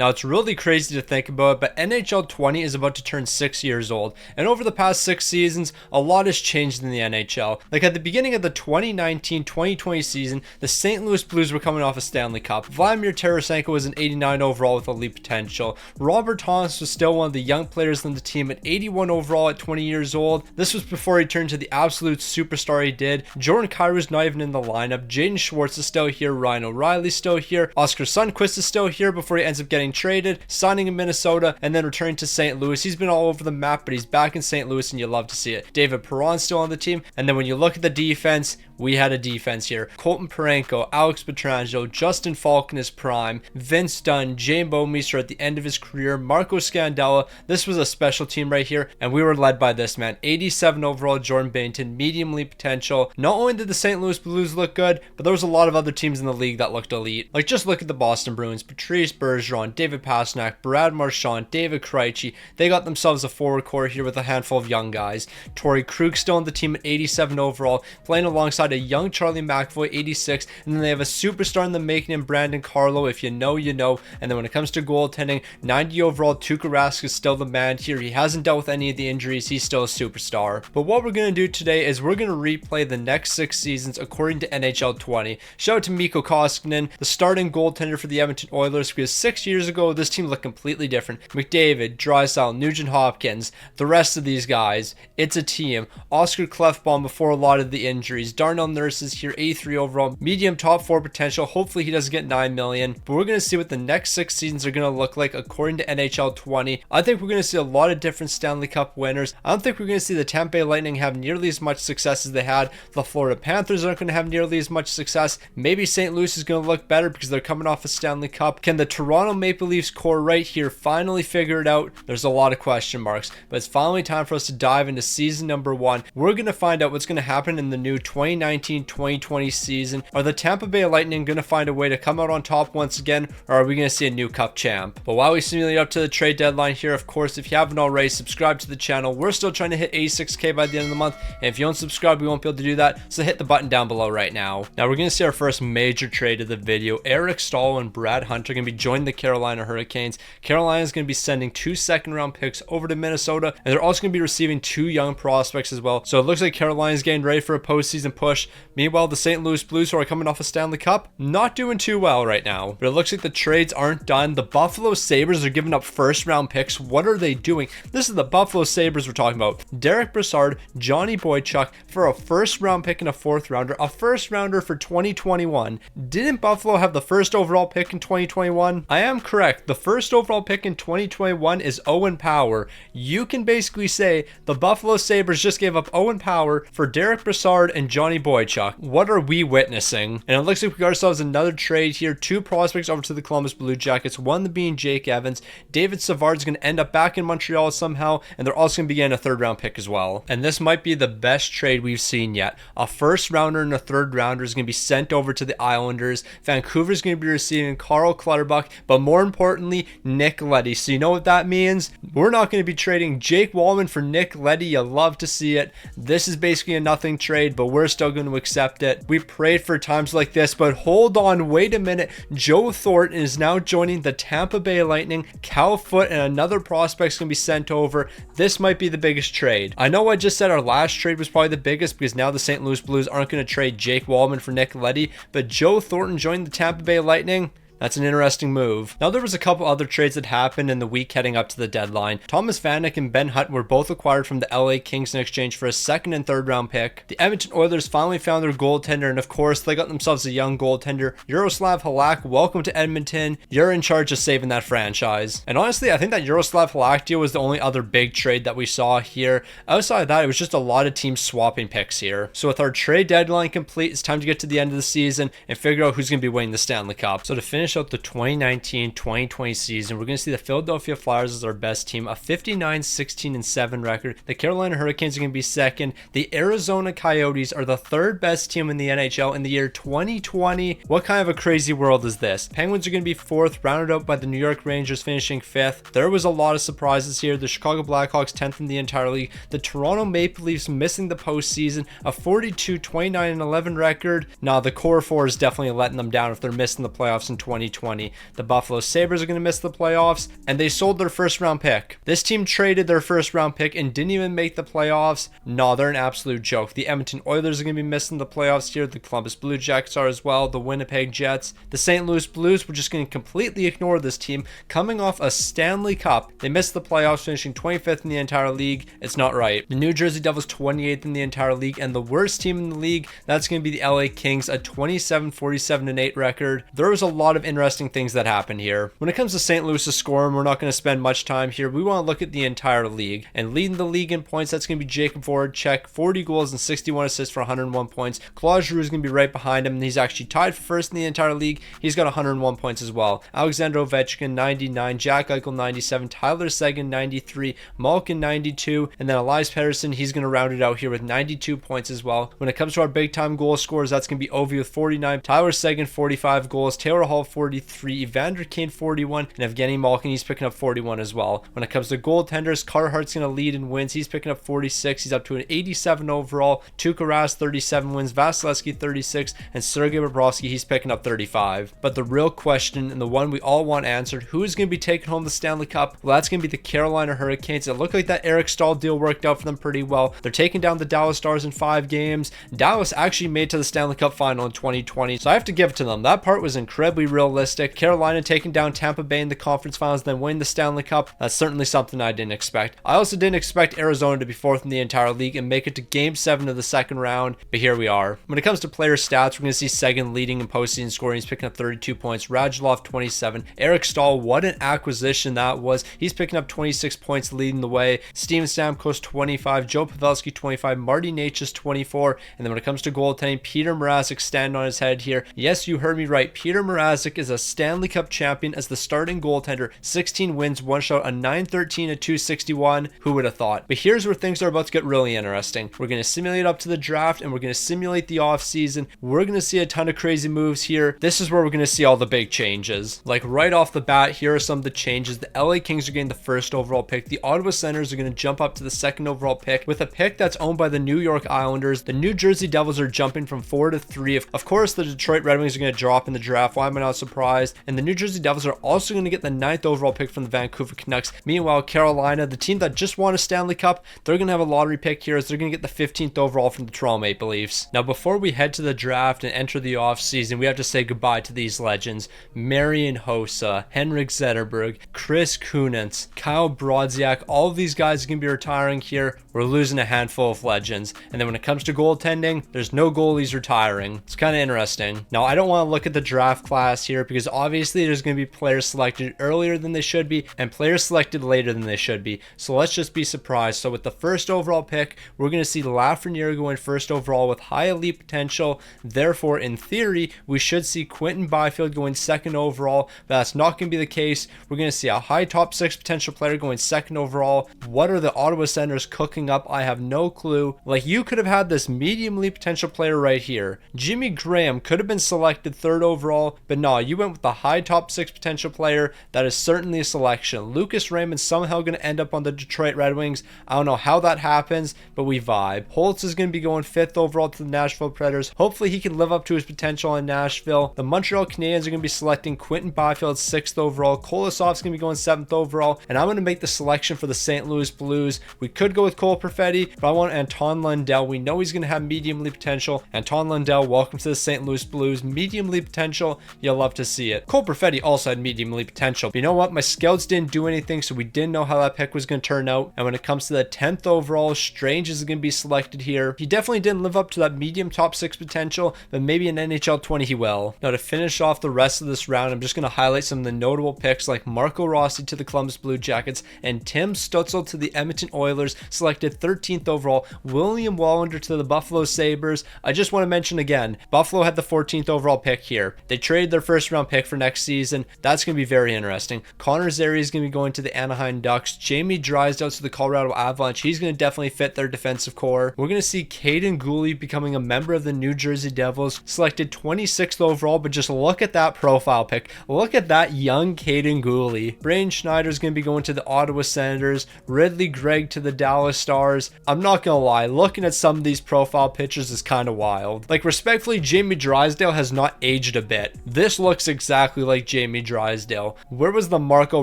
Now, it's really crazy to think about it, but NHL 20 is about to turn 6 years old. And over the past 6 seasons, a lot has changed in the NHL. Like at the beginning of the 2019-2020 season, the St. Louis Blues were coming off a Stanley Cup. Vladimir Tarasenko was an 89 overall with elite potential. Robert Thomas was still one of the young players on the team at 81 overall at 20 years old. This was before he turned to the absolute superstar he did. Jordan Kyrie's not even in the lineup. Jaden Schwartz is still here. Ryan O'Reilly's still here. Oscar Sundqvist is still here before he ends up getting traded, signing in Minnesota, and then returning to St. Louis. He's been all over the map, but he's back in St. Louis, and you love to see it. David Perron's still on the team, and then when you look at the defense, we had a defense here. Colton Parayko, Alex Pietrangelo, Justin Falk in his prime, Vince Dunn, Jane Bouwmeester at the end of his career, Marco Scandella. This was a special team right here, and we were led by this man. 87 overall Jordan Binnington, medium elite potential. Not only did the St. Louis Blues look good, but there was a lot of other teams in the league that looked elite. Like just look at the Boston Bruins, Patrice Bergeron, David Pastrnak, Brad Marchand, David Krejci. They got themselves a forward core here with a handful of young guys. Torrey Krug still on the team at 87 overall, playing alongside a young Charlie McAvoy, 86, and then they have a superstar in the making in Brandon Carlo. If you know, you know. And then when it comes to goaltending, 90 overall, Tuukka Rask is still the man here. He hasn't dealt with any of the injuries. He's still a superstar. But what we're going to do today is we're going to replay the next 6 seasons according to NHL 20. Shout out to Mikko Koskinen, the starting goaltender for the Edmonton Oilers, because 6 years ago, this team looked completely different. McDavid, Draisaitl, Nugent Hopkins, the rest of these guys, it's a team. Oscar Klefbom before a lot of the injuries. Darnell Nurse is here, 83 overall, medium top 4 potential. Hopefully he doesn't get 9 million, but we're going to see what the next 6 seasons are going to look like according to NHL 20. I think we're going to see a lot of different Stanley Cup winners. I don't think we're going to see the Tampa Bay Lightning have nearly as much success as they had. The Florida Panthers aren't going to have nearly as much success. Maybe St. Louis is going to look better because they're coming off a Stanley Cup. Can the Toronto Maple Leafs core right here finally figure it out? There's a lot of question marks, but it's finally time for us to dive into season number 1. We're going to find out what's going to happen in the new 2019-2020 season. Are the Tampa Bay Lightning going to find a way to come out on top once again, or are we going to see a new Cup champ? But while we simulate up to the trade deadline here, of course, if you haven't already, subscribe to the channel. We're still trying to hit 86k by the end of the month, and if you don't subscribe, we won't be able to do that, so hit the button down below right now. Now we're going to see our first major trade of the video. Eric Stahl and Brad Hunt are going to be joining the Carolina Hurricanes. Carolina is going to be sending 2 second-round picks over to Minnesota, and they're also going to be receiving 2 young prospects as well. So it looks like Carolina is getting ready for a postseason push. Meanwhile, the St. Louis Blues, who are coming off a Stanley Cup, not doing too well right now. But it looks like the trades aren't done. The Buffalo Sabres are giving up first-round picks. What are they doing? This is the Buffalo Sabres we're talking about. Derek Brassard, Johnny Boychuk for a first-round pick and a 4th rounder. A first-rounder for 2021. Didn't Buffalo have the first overall pick in 2021? I am correct. The first overall pick in 2021 is Owen Power. You can basically say the Buffalo Sabres just gave up Owen Power for Derek Brassard and Johnny Boychuk. What are we witnessing? And it looks like we got ourselves another trade here. 2 prospects over to the Columbus Blue Jackets. One being Jake Evans. David Savard's going to end up back in Montreal somehow, and they're also going to be getting a 3rd round pick as well. And this might be the best trade we've seen yet. A 1st rounder and a 3rd rounder is going to be sent over to the Islanders. Vancouver's going to be receiving Carl Clutterbuck, but more importantly, Nick Leddy. So you know what that means? We're not going to be trading Jake Wallman for Nick Leddy. You love to see it. This is basically a nothing trade, but we're still going to accept it. We prayed for times like this, but hold on, wait a minute. Joe Thornton is now joining the Tampa Bay Lightning. Cal Foote and another prospect's going to be sent over. This might be the biggest trade. I know I just said our last trade was probably the biggest because now the St. Louis Blues aren't going to trade Jake Wallman for Nick Leddy, but Joe Thornton joined the Tampa Bay Lightning. That's an interesting move. Now, there was a couple other trades that happened in the week heading up to the deadline. Thomas Vanek and Ben Hutt were both acquired from the LA Kings in exchange for a 2nd and 3rd round pick. The Edmonton Oilers finally found their goaltender, and of course, they got themselves a young goaltender. Yaroslav Halak, welcome to Edmonton. You're in charge of saving that franchise. And honestly, I think that Yaroslav Halak deal was the only other big trade that we saw here. Outside of that, it was just a lot of teams swapping picks here. So with our trade deadline complete, it's time to get to the end of the season and figure out who's going to be winning the Stanley Cup. So to finish out the 2019-2020 season, we're going to see the Philadelphia Flyers as our best team, a 59-16-7 record. The Carolina Hurricanes are going to be 2nd. The Arizona Coyotes are the 3rd best team in the NHL in the year 2020. What kind of a crazy world is this? Penguins are going to be 4th, rounded out by the New York Rangers finishing 5th. There was a lot of surprises here. The Chicago Blackhawks 10th in the entire league. The Toronto Maple Leafs missing the postseason, a 42-29-11 record. Now the core 4 is definitely letting them down if they're missing the playoffs in 2020. 2020. The Buffalo Sabres are going to miss the playoffs, and they sold their first round pick. This team traded their first round pick and didn't even make the playoffs. No, they're an absolute joke. The Edmonton Oilers are going to be missing the playoffs here. The Columbus Blue Jackets are as well. The Winnipeg Jets. The St. Louis Blues, we're just going to completely ignore this team. Coming off a Stanley Cup, they missed the playoffs, finishing 25th in the entire league. It's not right. The New Jersey Devils 28th in the entire league, and the worst team in the league, that's going to be the LA Kings, a 27-47-8 record. There was a lot of interesting things that happened here. When it comes to St. Louis' scoring, we're not going to spend much time here. We want to look at the entire league, and leading the league in points, that's going to be Jacob Voracek, 40 goals and 61 assists for 101 points. Claude Giroux is going to be right behind him, and he's actually tied for first in the entire league. He's got 101 points as well. Alexander Ovechkin 99, Jack Eichel 97, Tyler Seguin 93, Malkin 92, and then Elias Pettersson, he's going to round it out here with 92 points as well. When it comes to our big time goal scorers, that's going to be Ovi with 49, Tyler Seguin 45 goals, Taylor Hall 43, Evander Kane 41, and Evgeny Malkin, he's picking up 41 as well. When it comes to goaltenders, Carhart's going to lead in wins. He's picking up 46. He's up to an 87 overall. Tuukka Rask 37 wins, Vasilevsky 36, and Sergei Bobrovsky, he's picking up 35. But the real question, and the one we all want answered, who is going to be taking home the Stanley Cup? Well, that's going to be the Carolina Hurricanes. It looked like that Eric Staal deal worked out for them pretty well. They're taking down the Dallas Stars in 5 games. Dallas actually made it to the Stanley Cup final in 2020, so I have to give it to them. That part was incredibly realistic. Carolina taking down Tampa Bay in the conference finals, then winning the Stanley Cup. That's certainly something I didn't expect. I also didn't expect Arizona to be 4th in the entire league and make it to Game 7 of the second round, but here we are. When it comes to player stats, we're going to see Seguin leading in postseason scoring. He's picking up 32 points. Radulov 27. Eric Staal, what an acquisition that was. He's picking up 26 points, leading the way. Steven Stamkos 25. Joe Pavelski 25. Marty Necas 24. And then when it comes to goaltending, Peter Mrazek standing on his head here. Yes, you heard me right. Peter Mrazek is a Stanley Cup champion as the starting goaltender. 16 wins, 1 shot, a 913, a 261. Who would have thought? But here's where things are about to get really interesting. We're going to simulate up to the draft, and we're going to simulate the offseason. We're going to see a ton of crazy moves here. This is where we're going to see all the big changes. Like right off the bat, here are some of the changes. The LA Kings are getting the 1st overall pick. The Ottawa Senators are going to jump up to the 2nd overall pick with a pick that's owned by the New York Islanders. The New Jersey Devils are jumping from 4 to 3. Of course, the Detroit Red Wings are going to drop in the draft. Why am I not surprised? And the New Jersey Devils are also going to get the 9th overall pick from the Vancouver Canucks. Meanwhile, Carolina, the team that just won a Stanley Cup, they're going to have a lottery pick here as they're going to get the 15th overall from the Toronto Maple Leafs. Now, before we head to the draft and enter the offseason, we have to say goodbye to these legends. Marian Hossa, Henrik Zetterberg, Chris Kunitz, Kyle Brodziak, all of these guys are going to be retiring here. We're losing a handful of legends. And then when it comes to goaltending, there's no goalies retiring. It's kind of interesting. Now, I don't want to look at the draft class here because obviously there's going to be players selected earlier than they should be and players selected later than they should be. So let's just be surprised. So with the 1st overall pick, we're going to see Lafreniere going 1st overall with high elite potential. Therefore, in theory, we should see Quentin Byfield going 2nd overall, but that's not going to be the case. We're going to see a high top 6 potential player going 2nd overall. What are the Ottawa Senators cooking up? I have no clue. Like, you could have had this medium elite potential player right here. Jimmy Graham could have been selected 3rd overall, but no, you went with the high top 6 potential player. That is certainly a selection. Lucas Raymond's somehow going to end up on the Detroit Red Wings. I don't know how that happens, but we vibe. Holtz is going to be going 5th overall to the Nashville Predators. Hopefully he can live up to his potential in Nashville. The Montreal Canadiens are going to be selecting Quentin Byfield 6th overall. Kolosov's going to be going 7th overall, and I'm going to make the selection for the St. Louis Blues. We could go with Cole Perfetti, but I want Anton Lundell. We know he's going to have medium league potential. Anton Lundell, welcome to the St. Louis Blues. Medium league potential, you'll love to see it. Cole Perfetti also had medium league potential, but you know what? My scouts didn't do anything, so we didn't know how that pick was going to turn out. And when it comes to the 10th overall, Strange is going to be selected here. He definitely didn't live up to that medium top 6 potential, but maybe in NHL 20 he will. Now, to finish off the rest of this round, I'm just going to highlight some of the notable picks like Marco Rossi to the Columbus Blue Jackets and Tim Stützle to the Edmonton Oilers, selected 13th overall. William Wallander to the Buffalo Sabres. I just want to mention again, Buffalo had the 14th overall pick here. They traded their 1st round pick for next season. That's going to be very interesting. Connor Zary is going to be going to the Anaheim Ducks. Jamie Drysdale to the Colorado Avalanche. He's going to definitely fit their defensive core. We're going to see Caden Gooley becoming a member of the New Jersey Devils, selected 26th overall, but just look at that profile pic. Look at that young Caden Gooley. Braden Schneider is going to be going to the Ottawa Senators. Ridley Gregg to the Dallas Stars. I'm not going to lie, looking at some of these profile pictures is kind of wild. Like, respectfully, Jamie Drysdale has not aged a bit. This looks looks exactly like Jamie Drysdale. Where was the Marco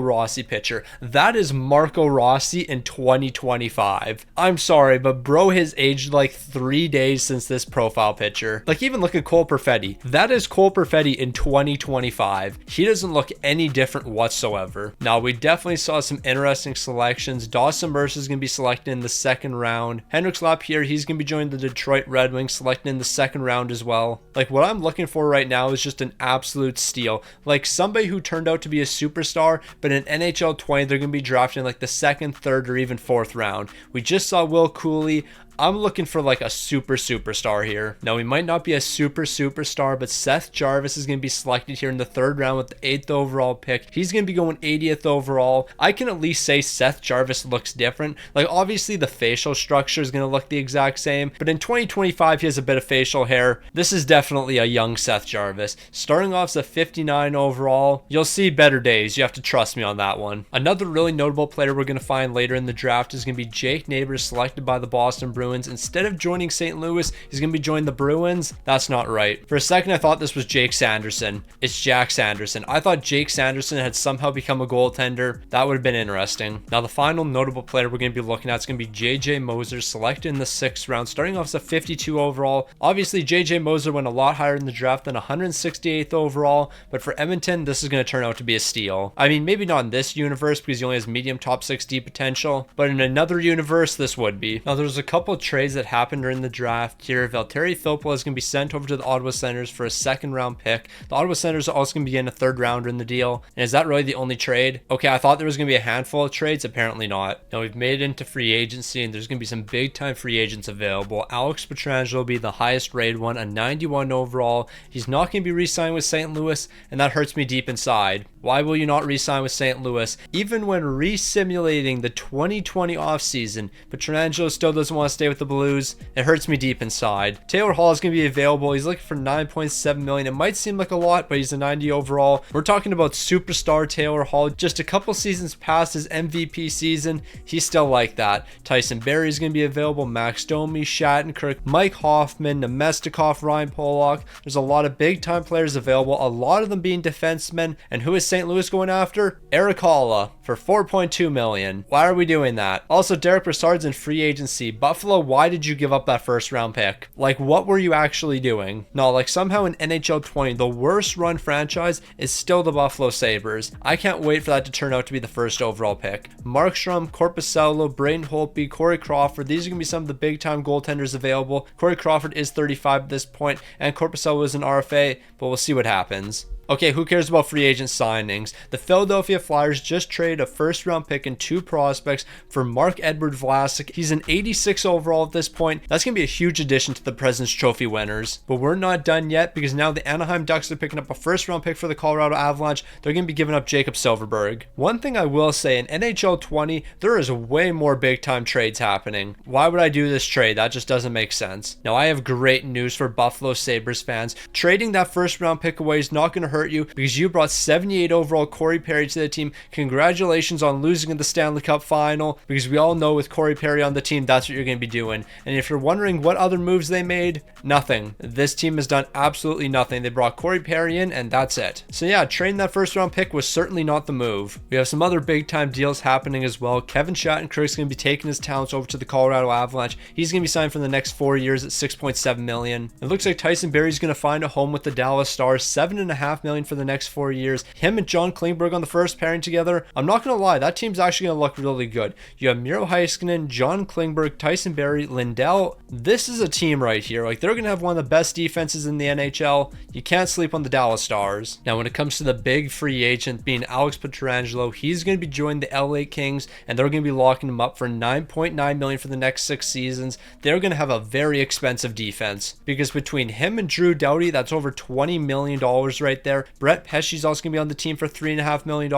Rossi picture? That is Marco Rossi in 2025. I'm sorry, but bro has aged like 3 days since this profile picture. Like, even look at Cole Perfetti. That is Cole Perfetti in 2025. He doesn't look any different whatsoever. Now, we definitely saw some interesting selections. Dawson Mercer is going to be selected in the second round. Hendrix Lapierre, he's going to be joining the Detroit Red Wings, selected in the second round as well. Like, what I'm looking for right now is just an absolute steal. Like, somebody who turned out to be a superstar, but in NHL 20, they're going to be drafted in like the second, third, or even fourth round. We just saw Will Cooley. I'm looking for like a superstar here. Now, we might not be a superstar, but Seth Jarvis is going to be selected here in the third round with the 8th overall pick. He's going to be going 80th overall. I can at least say Seth Jarvis looks different. Like, obviously the facial structure is going to look the exact same, but in 2025 he has a bit of facial hair. This is definitely a young Seth Jarvis. Starting off as a 59 overall. You'll see better days. You have to trust me on that one. Another really notable player we're going to find later in the draft is going to be Jake Neighbors, selected by the Boston Bruins. Instead of joining St. Louis, he's going to be joining the Bruins. That's not right. For a second, I thought this was Jake Sanderson. It's Jack Sanderson. I thought Jake Sanderson had somehow become a goaltender. That would have been interesting. Now, the final notable player we're going to be looking at is going to be JJ Moser, selected in the 6th round, starting off as a 52 overall. Obviously, JJ Moser went a lot higher in the draft than 168th overall, but for Edmonton, this is going to turn out to be a steal. I mean, maybe not in this universe because he only has medium top 60 potential, but in another universe, this would be. Now, there's a couple trades that happened during the draft here. Valtteri Filppula is going to be sent over to the Ottawa Senators for a second round pick. The Ottawa Senators are also going to be getting a third rounder in the deal. And is that really the only trade? Okay, I thought there was going to be a handful of trades. Apparently not. Now, we've made it into free agency, and there's going to be some big time free agents available. Alex Pietrangelo will be the highest rated one, a 91 overall. He's not going to be re-signed with St. Louis, and that hurts me deep inside. Why will you not re-sign with St. Louis? Even when re-simulating the 2020 offseason, Pietrangelo still doesn't want to stay with the Blues. It hurts me deep inside. Taylor Hall is going to be available. He's looking for $9.7 million. It might seem like a lot, but he's a 90 overall. We're talking about superstar Taylor Hall. Just a couple seasons past his MVP season, he's still like that. Tyson Barrie is going to be available. Max Domi, Shattenkirk, Mike Hoffman, Nemestikov, Ryan Pollock. There's a lot of big time players available, a lot of them being defensemen. And who is St. Louis going after? Eric Halla for $4.2 million. Why are we doing that? Also, Derek Brassard's in free agency. Buffalo, why did you give up that first round pick? Like, what were you actually doing? No, like, somehow in NHL 20, the worst run franchise is still the Buffalo Sabres. I can't wait for that to turn out to be the first overall pick. Markstrom, Korpisalo, Braden Holtby, Corey Crawford. These are going to be some of the big time goaltenders available. Corey Crawford is 35 at this point, and Korpisalo is an RFA, but we'll see what happens. Okay, who cares about free agent signings? The Philadelphia Flyers just traded a first round pick and 2 prospects for Mark-Edward Vlasic. He's an 86 overall at this point. That's going to be a huge addition to the President's Trophy winners. But we're not done yet, because now the Anaheim Ducks are picking up a first round pick for the Colorado Avalanche. They're going to be giving up Jacob Silfverberg. One thing I will say, in NHL 20, there is way more big time trades happening. Why would I do this trade? That just doesn't make sense. Now, I have great news for Buffalo Sabres fans. Trading that first round pick away is not going to hurt you, because you brought 78 overall Corey Perry to the team. Congratulations on losing in the Stanley Cup final, because we all know with Corey Perry on the team, that's what you're going to be doing. And if you're wondering what other moves they made, nothing. This team has done absolutely nothing. They brought Corey Perry in, and that's it. So yeah, trading that first round pick was certainly not the move. We have some other big time deals happening as well. Kevin Shattenkirk is going to be taking his talents over to the Colorado Avalanche. He's going to be signed for the next 4 years at $6.7 million. It looks like Tyson Barrie is going to find a home with the Dallas Stars, $7.5 million for the next 4 years. Him and John Klingberg on the first pairing together, I'm not going to lie, that team's actually going to look really good. You have Miro Heiskanen, John Klingberg, Tyson Barrie, Lindell. This is a team right here. Like, they're going to have one of the best defenses in the NHL. You can't sleep on the Dallas Stars. Now, when it comes to the big free agent being Alex Pietrangelo, he's going to be joining the LA Kings, and they're going to be locking him up for $9.9 million for the next 6 seasons. They're going to have a very expensive defense, because between him and Drew Doughty, that's over $20 million right there. Brett Pesci's also going to be on the team for $3.5 million.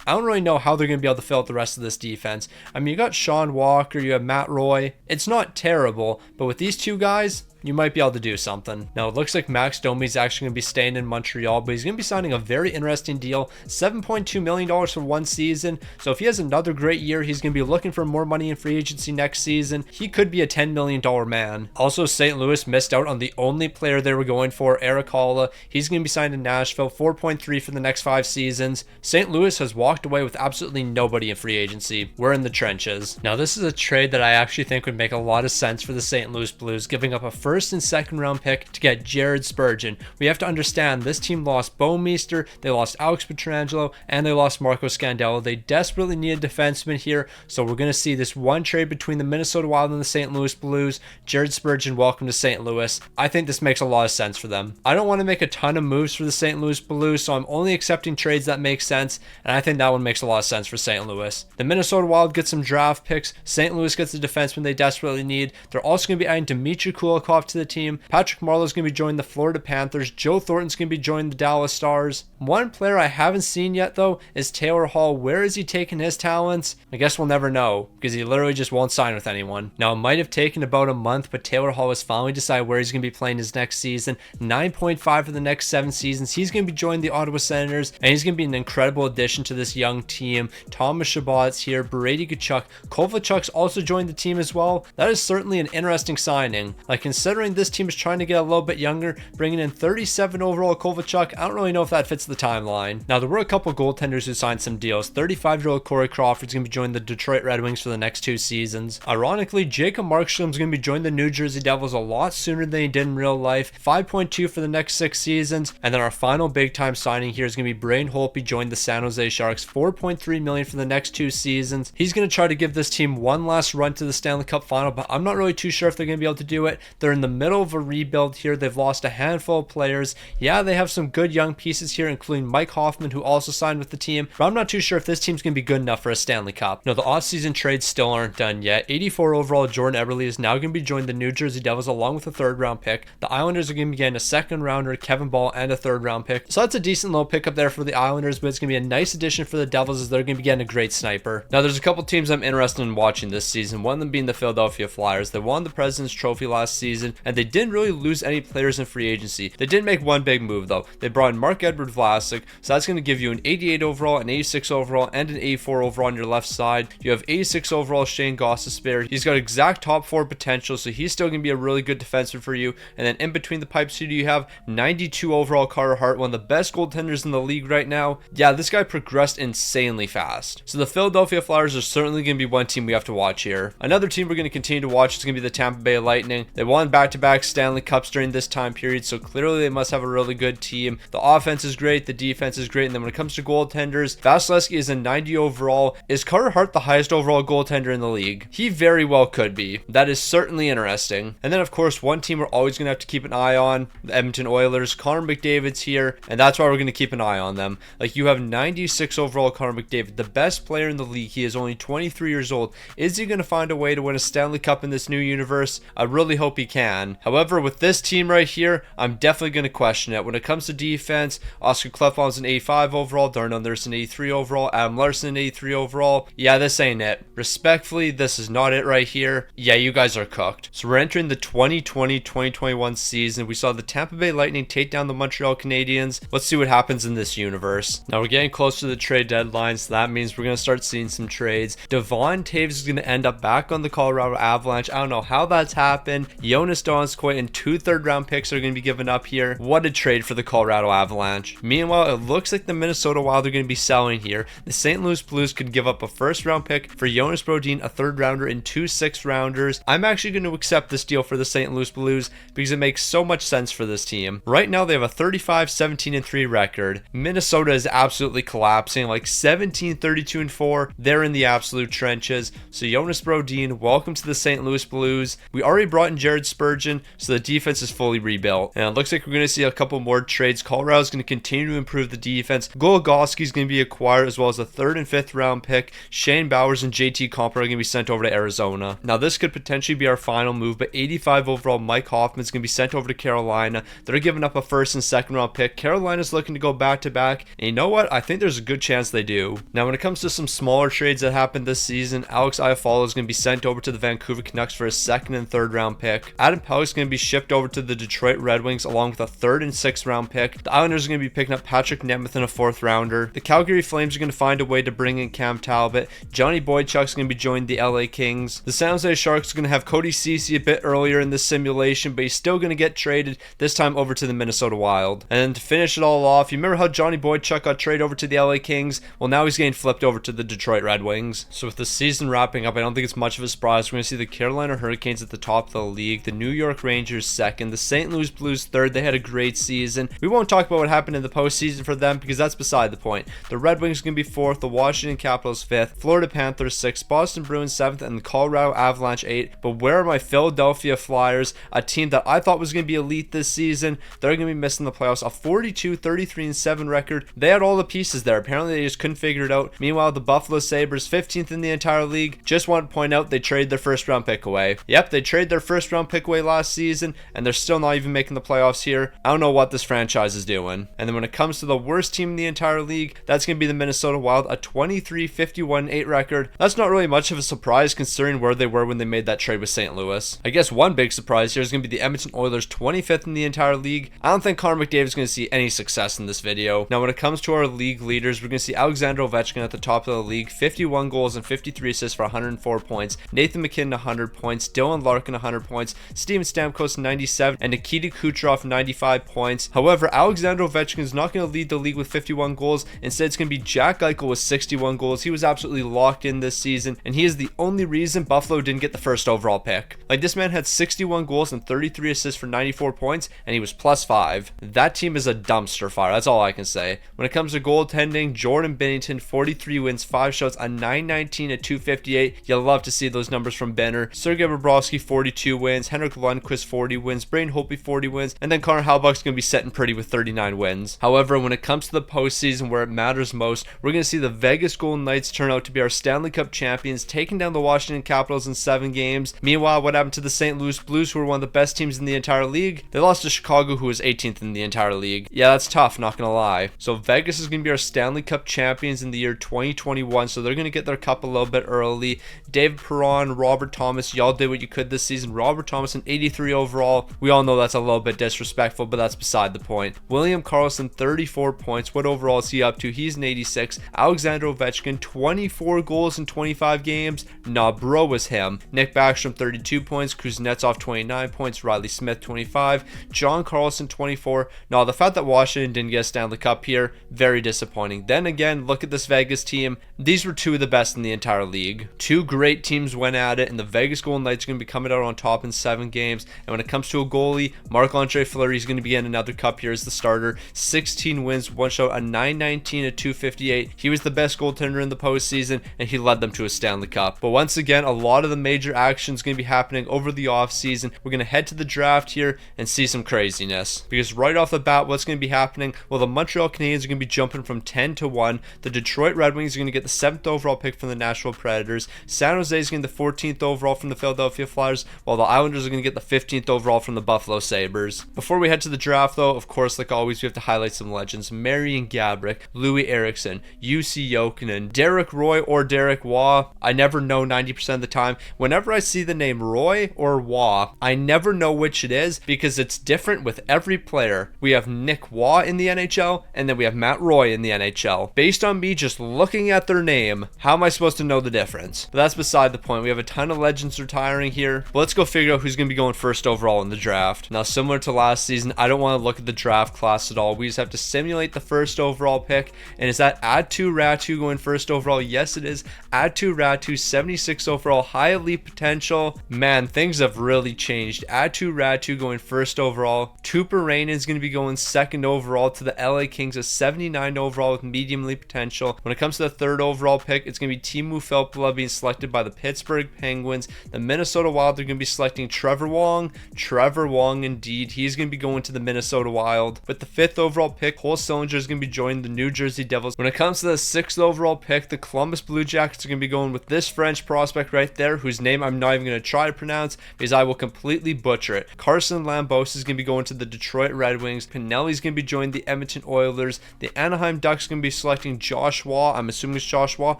I don't really know how they're going to be able to fill out the rest of this defense. I mean, you got Sean Walker, you have Matt Roy. It's not terrible, but with these two guys, you might be able to do something. Now, it looks like Max Domi is actually going to be staying in Montreal, but he's going to be signing a very interesting deal, $7.2 million for one season. So if he has another great year, he's going to be looking for more money in free agency next season. He could be a $10 million man. Also, St. Louis missed out on the only player they were going for, Eric Holla. He's going to be signed in Nashville, 4.3 for the next 5 seasons. St. Louis has walked away with absolutely nobody in free agency. We're in the trenches. Now, this is a trade that I actually think would make a lot of sense for the St. Louis Blues, giving up a first and second round pick to get Jared Spurgeon. We have to understand this team lost Bouwmeester, they lost Alex Pietrangelo, and they lost Marco Scandella. They desperately need a defenseman here, so we're going to see this one trade between the Minnesota Wild and the St. Louis Blues. Jared Spurgeon, welcome to St. Louis. I think this makes a lot of sense for them. I don't want to make a ton of moves for the St. Louis Blues, so I'm only accepting trades that make sense, and I think that one makes a lot of sense for St. Louis. The Minnesota Wild gets some draft picks. St. Louis gets the defenseman they desperately need. They're also going to be adding Dmitry Kulikov to the team. Patrick Marleau's going to be joining the Florida Panthers. Joe Thornton's going to be joining the Dallas Stars. One player I haven't seen yet, though, is Taylor Hall. Where is he taking his talents? I guess we'll never know, because he literally just won't sign with anyone. Now, it might have taken about a month, but Taylor Hall has finally decided where he's going to be playing his next season. 9.5 for the next 7 seasons. He's going to be joining the Ottawa Senators, and he's going to be an incredible addition to this young team. Thomas Chabot's here, Brady Tkachuk. Kovalchuk's also joined the team as well. That is certainly an interesting signing. Like, considering this team is trying to get a little bit younger, bringing in 37 overall Kovalchuk, I don't really know if that fits the timeline. Now, there were a couple goaltenders who signed some deals. 35-year-old Corey Crawford's going to be joining the Detroit Red Wings for the next 2 seasons. Ironically, Jacob Markstrom's going to be joining the New Jersey Devils a lot sooner than he did in real life. 5.2 for the next 6 seasons. And then our final big-time signing here is going to be Braden Holtby joining the San Jose Sharks. $4.3 million for the next 2 seasons. He's going to try to give this team one last run to the Stanley Cup final, but I'm not really too sure if they're going to be able to do it. They're in the middle of a rebuild here. They've lost a handful of players. Yeah, they have some good young pieces here, including Mike Hoffman, who also signed with the team, but I'm not too sure if this team's going to be good enough for a Stanley Cup. No, the offseason trades still aren't done yet. 84 overall Jordan Eberle is now going to be joining the New Jersey Devils along with a 3rd round pick. The Islanders are going to be getting a 2nd rounder, Kevin Ball, and a 3rd round pick. So that's a decent little pickup there for the Islanders, but it's going to be a nice addition for the Devils as they're going to be getting a great sniper. Now, there's a couple teams I'm interested in watching this season, one of them being the Philadelphia Flyers. They won the President's Trophy last season, and they didn't really lose any players in free agency. They did make one big move, though. They brought in Mark-Edward Vlasic, so that's going to give you an 88 overall, an 86 overall, and an 84 overall on your left side. You have 86 overall Shane Gostisbehere. He's got exact top 4 potential, so he's still going to be a really good defenseman for you. And then in between the pipes here, you have 92 overall Carter Hart, one of the best goaltenders in the league right now. Yeah, this guy progressed insanely fast. So the Philadelphia Flyers are certainly going to be one team we have to watch here. Another team we're going to continue to watch is going to be the Tampa Bay Lightning. They won back-to-back Stanley Cups during this time period, so clearly they must have a really good team. The offense is great, the defense is great, and then when it comes to goaltenders, Vasilevsky is a 90 overall. Is Carter Hart the highest overall goaltender in the league? He very well could be. That is certainly interesting. And then, of course, one team we're always going to have to keep an eye on, the Edmonton Oilers. Connor McDavid's here, and that's why we're going to keep an eye on them. Like, you have 96 overall Connor McDavid, the best player in the league. He is only 23 years old. Is he going to find a way to win a Stanley Cup in this new universe? I really hope he can. However, with this team right here, I'm definitely going to question it. When it comes to defense, Oscar Klefbom's an 85 overall, Darnell Nurse an 83 overall, Adam Larson an 83 overall. Yeah, this ain't it. Respectfully, this is not it right here. Yeah, you guys are cooked. So we're entering the 2020-2021 season. We saw the Tampa Bay Lightning take down the Montreal Canadiens. Let's see what happens in this universe. Now, we're getting close to the trade deadline, so that means we're going to start seeing some trades. Devon Taves is going to end up back on the Colorado Avalanche. I don't know how that's happened. Jonas Donskoy and 2 third-round picks are going to be given up here. What a trade for the Colorado Avalanche. Meanwhile, it looks like the Minnesota Wild are going to be selling here. The St. Louis Blues could give up a 1st-round pick for Jonas Brodin, a 3rd-rounder, and 2 6th-rounders. I'm actually going to accept this deal for the St. Louis Blues because it makes so much sense for this team. Right now, they have a 35-17-3 record. Minnesota is absolutely collapsing, like 17-32-4. They're in the absolute trenches. So Jonas Brodin, welcome to the St. Louis Blues. We already brought in Jared Spurgeon, so the defense is fully rebuilt. And it looks like we're going to see a couple more trades. Colorado's going to continue to improve the defense. Goligoski is going to be acquired, as well as a 3rd and 5th round pick. Shane Bowers and JT Compher are going to be sent over to Arizona. Now, this could potentially be our final move, but 85 overall Mike Hoffman is going to be sent over to Carolina. They're giving up a 1st and 2nd round pick. Carolina's looking to go back-to-back, and you know what? I think there's a good chance they do. Now, when it comes to some smaller trades that happened this season, Alex Iafallo is going to be sent over to the Vancouver Canucks for a 2nd and 3rd round pick. Adam Adam Pelech is going to be shipped over to the Detroit Red Wings along with a 3rd and 6th round pick. The Islanders are going to be picking up Patrick Nemeth in a 4th rounder. The Calgary Flames are going to find a way to bring in Cam Talbot. Johnny Boychuk is going to be joining the LA Kings. The San Jose Sharks are going to have Cody Ceci a bit earlier in this simulation, but he's still going to get traded, this time over to the Minnesota Wild. And then to finish it all off, you remember how Johnny Boychuk got traded over to the LA Kings? Well, now he's getting flipped over to the Detroit Red Wings. So with the season wrapping up, I don't think it's much of a surprise. We're going to see the Carolina Hurricanes at the top of the league, the New York Rangers 2nd, the St. Louis Blues 3rd. They had a great season. We won't talk about what happened in the postseason for them because that's beside the point. The Red Wings are going to be 4th, the Washington Capitals 5th, Florida Panthers 6th, Boston Bruins 7th, and the Colorado Avalanche 8th. But where are my Philadelphia Flyers, a team that I thought was going to be elite this season? They're going to be missing the playoffs. A 42-33-7 record. They had all the pieces there. Apparently they just couldn't figure it out. Meanwhile, the Buffalo Sabres, 15th in the entire league. Just want to point out they traded their 1st round pick away. Yep, they traded their 1st round pick away last season, and they're still not even making the playoffs here. I don't know what this franchise is doing. And then when it comes to the worst team in the entire league, that's going to be the Minnesota Wild, a 23-51-8 record. That's not really much of a surprise considering where they were when they made that trade with St. Louis. I guess one big surprise here is going to be the Edmonton Oilers, 25th in the entire league. I don't think Connor McDavid is going to see any success in this video. Now when it comes to our league leaders, we're going to see Alexander Ovechkin at the top of the league, 51 goals and 53 assists for 104 points. Nathan McKinnon 100 points, Dylan Larkin 100 points, Steven Stamkos 97, and Nikita Kucherov 95 points. However, Alexander Ovechkin is not going to lead the league with 51 goals. Instead, it's going to be Jack Eichel with 61 goals. He was absolutely locked in this season, and he is the only reason Buffalo didn't get the 1st overall pick. Like, this man had 61 goals and 33 assists for 94 points, and he was +5. That team is a dumpster fire. That's all I can say. When it comes to goaltending, Jordan Binnington, 43 wins, 5 shots, a 919, a 258. You'll love to see those numbers from Benner. Sergei Bobrovsky, 42 wins, Henrik Lundqvist, 40 wins, Braden Holtby, 40 wins, and then Connor Hellebuyck's going to be sitting pretty with 39 wins. However, when it comes to the postseason where it matters most, we're going to see the Vegas Golden Knights turn out to be our Stanley Cup champions, taking down the Washington Capitals in 7 games. Meanwhile, what happened to the St. Louis Blues, who were one of the best teams in the entire league? They lost to Chicago, who was 18th in the entire league. Yeah, that's tough, not going to lie. So Vegas is going to be our Stanley Cup champions in the year 2021, so they're going to get their cup a little bit early. David Perron, Robert Thomas, y'all did what you could this season. Robert Thomas, an 83 overall. We all know that's a little bit disrespectful, but that's beside the point. William Karlsson, 34 points. What overall is he up to? He's an 86. Alexander Ovechkin, 24 goals in 25 games. Nah, bro, was him. Nick Backstrom, 32 points. Kuznetsov, 29 points. Riley Smith, 25. John Carlson, 24. Nah, the fact that Washington didn't get a Stanley Cup here, very disappointing. Then again, look at this Vegas team. These were 2 of the best in the entire league. 2 great teams went at it, and the Vegas Golden Knights are going to be coming out on top in 7 games. And when it comes to a goalie, Marc-Andre Fleury is going to be getting another cup here as the starter. 16 wins, 1 shot, a 919, a 258. He was the best goaltender in the postseason, and he led them to a Stanley Cup. But once again, a lot of the major action is going to be happening over the offseason. We're going to head to the draft here and see some craziness. Because right off the bat, what's going to be happening? Well, the Montreal Canadiens are going to be jumping from 10 to 1. The Detroit Red Wings are going to get the 7th overall pick from the Nashville Predators. San Jose is getting the 14th overall from the Philadelphia Flyers, while the Islanders are going to get the 15th overall from the Buffalo Sabres. Before we head to the draft, though, of course, like always, we have to highlight some legends. Marian Gaborik, Louis Eriksson, UC Jokinen, Derek Roy or Derek Waugh. I never know 90% of the time. Whenever I see the name Roy or Waugh, I never know which it is because it's different with every player. We have Nick Waugh in the NHL, and then we have Matt Roy in the NHL. Based on me just looking at their name, how am I supposed to know the difference? But that's beside the point. We have a ton of legends retiring here. But let's go figure out who's going to be going 1st overall in the draft. Now, similar to last season, I don't want to look at the draft class at all. We just have to simulate the 1st overall pick. And is that Aatu Räty going 1st overall? Yes, it is. Aatu Räty, 76 overall, high elite potential. Man, things have really changed. Aatu Räty going 1st overall. Tuukka Rainen is going to be going 2nd overall to the LA Kings, a 79 overall with medium elite potential. When it comes to the 3rd overall pick, it's going to be Teemu Filppula being selected by the Pittsburgh Penguins. The Minnesota Wild are going to be selecting Trevor Wong. Trevor Wong, indeed. He's going to be going to the Minnesota Wild. With the 5th overall pick, Cole Sillinger is going to be joining the New Jersey Devils. When it comes to the 6th overall pick, the Columbus Blue Jackets are going to be going with this French prospect right there, whose name I'm not even going to try to pronounce because I will completely butcher it. Carson Lambos is going to be going to the Detroit Red Wings. Pinelli is going to be joining the Edmonton Oilers. The Anaheim Ducks are going to be selecting Josh Waugh. I'm assuming it's Josh Waugh.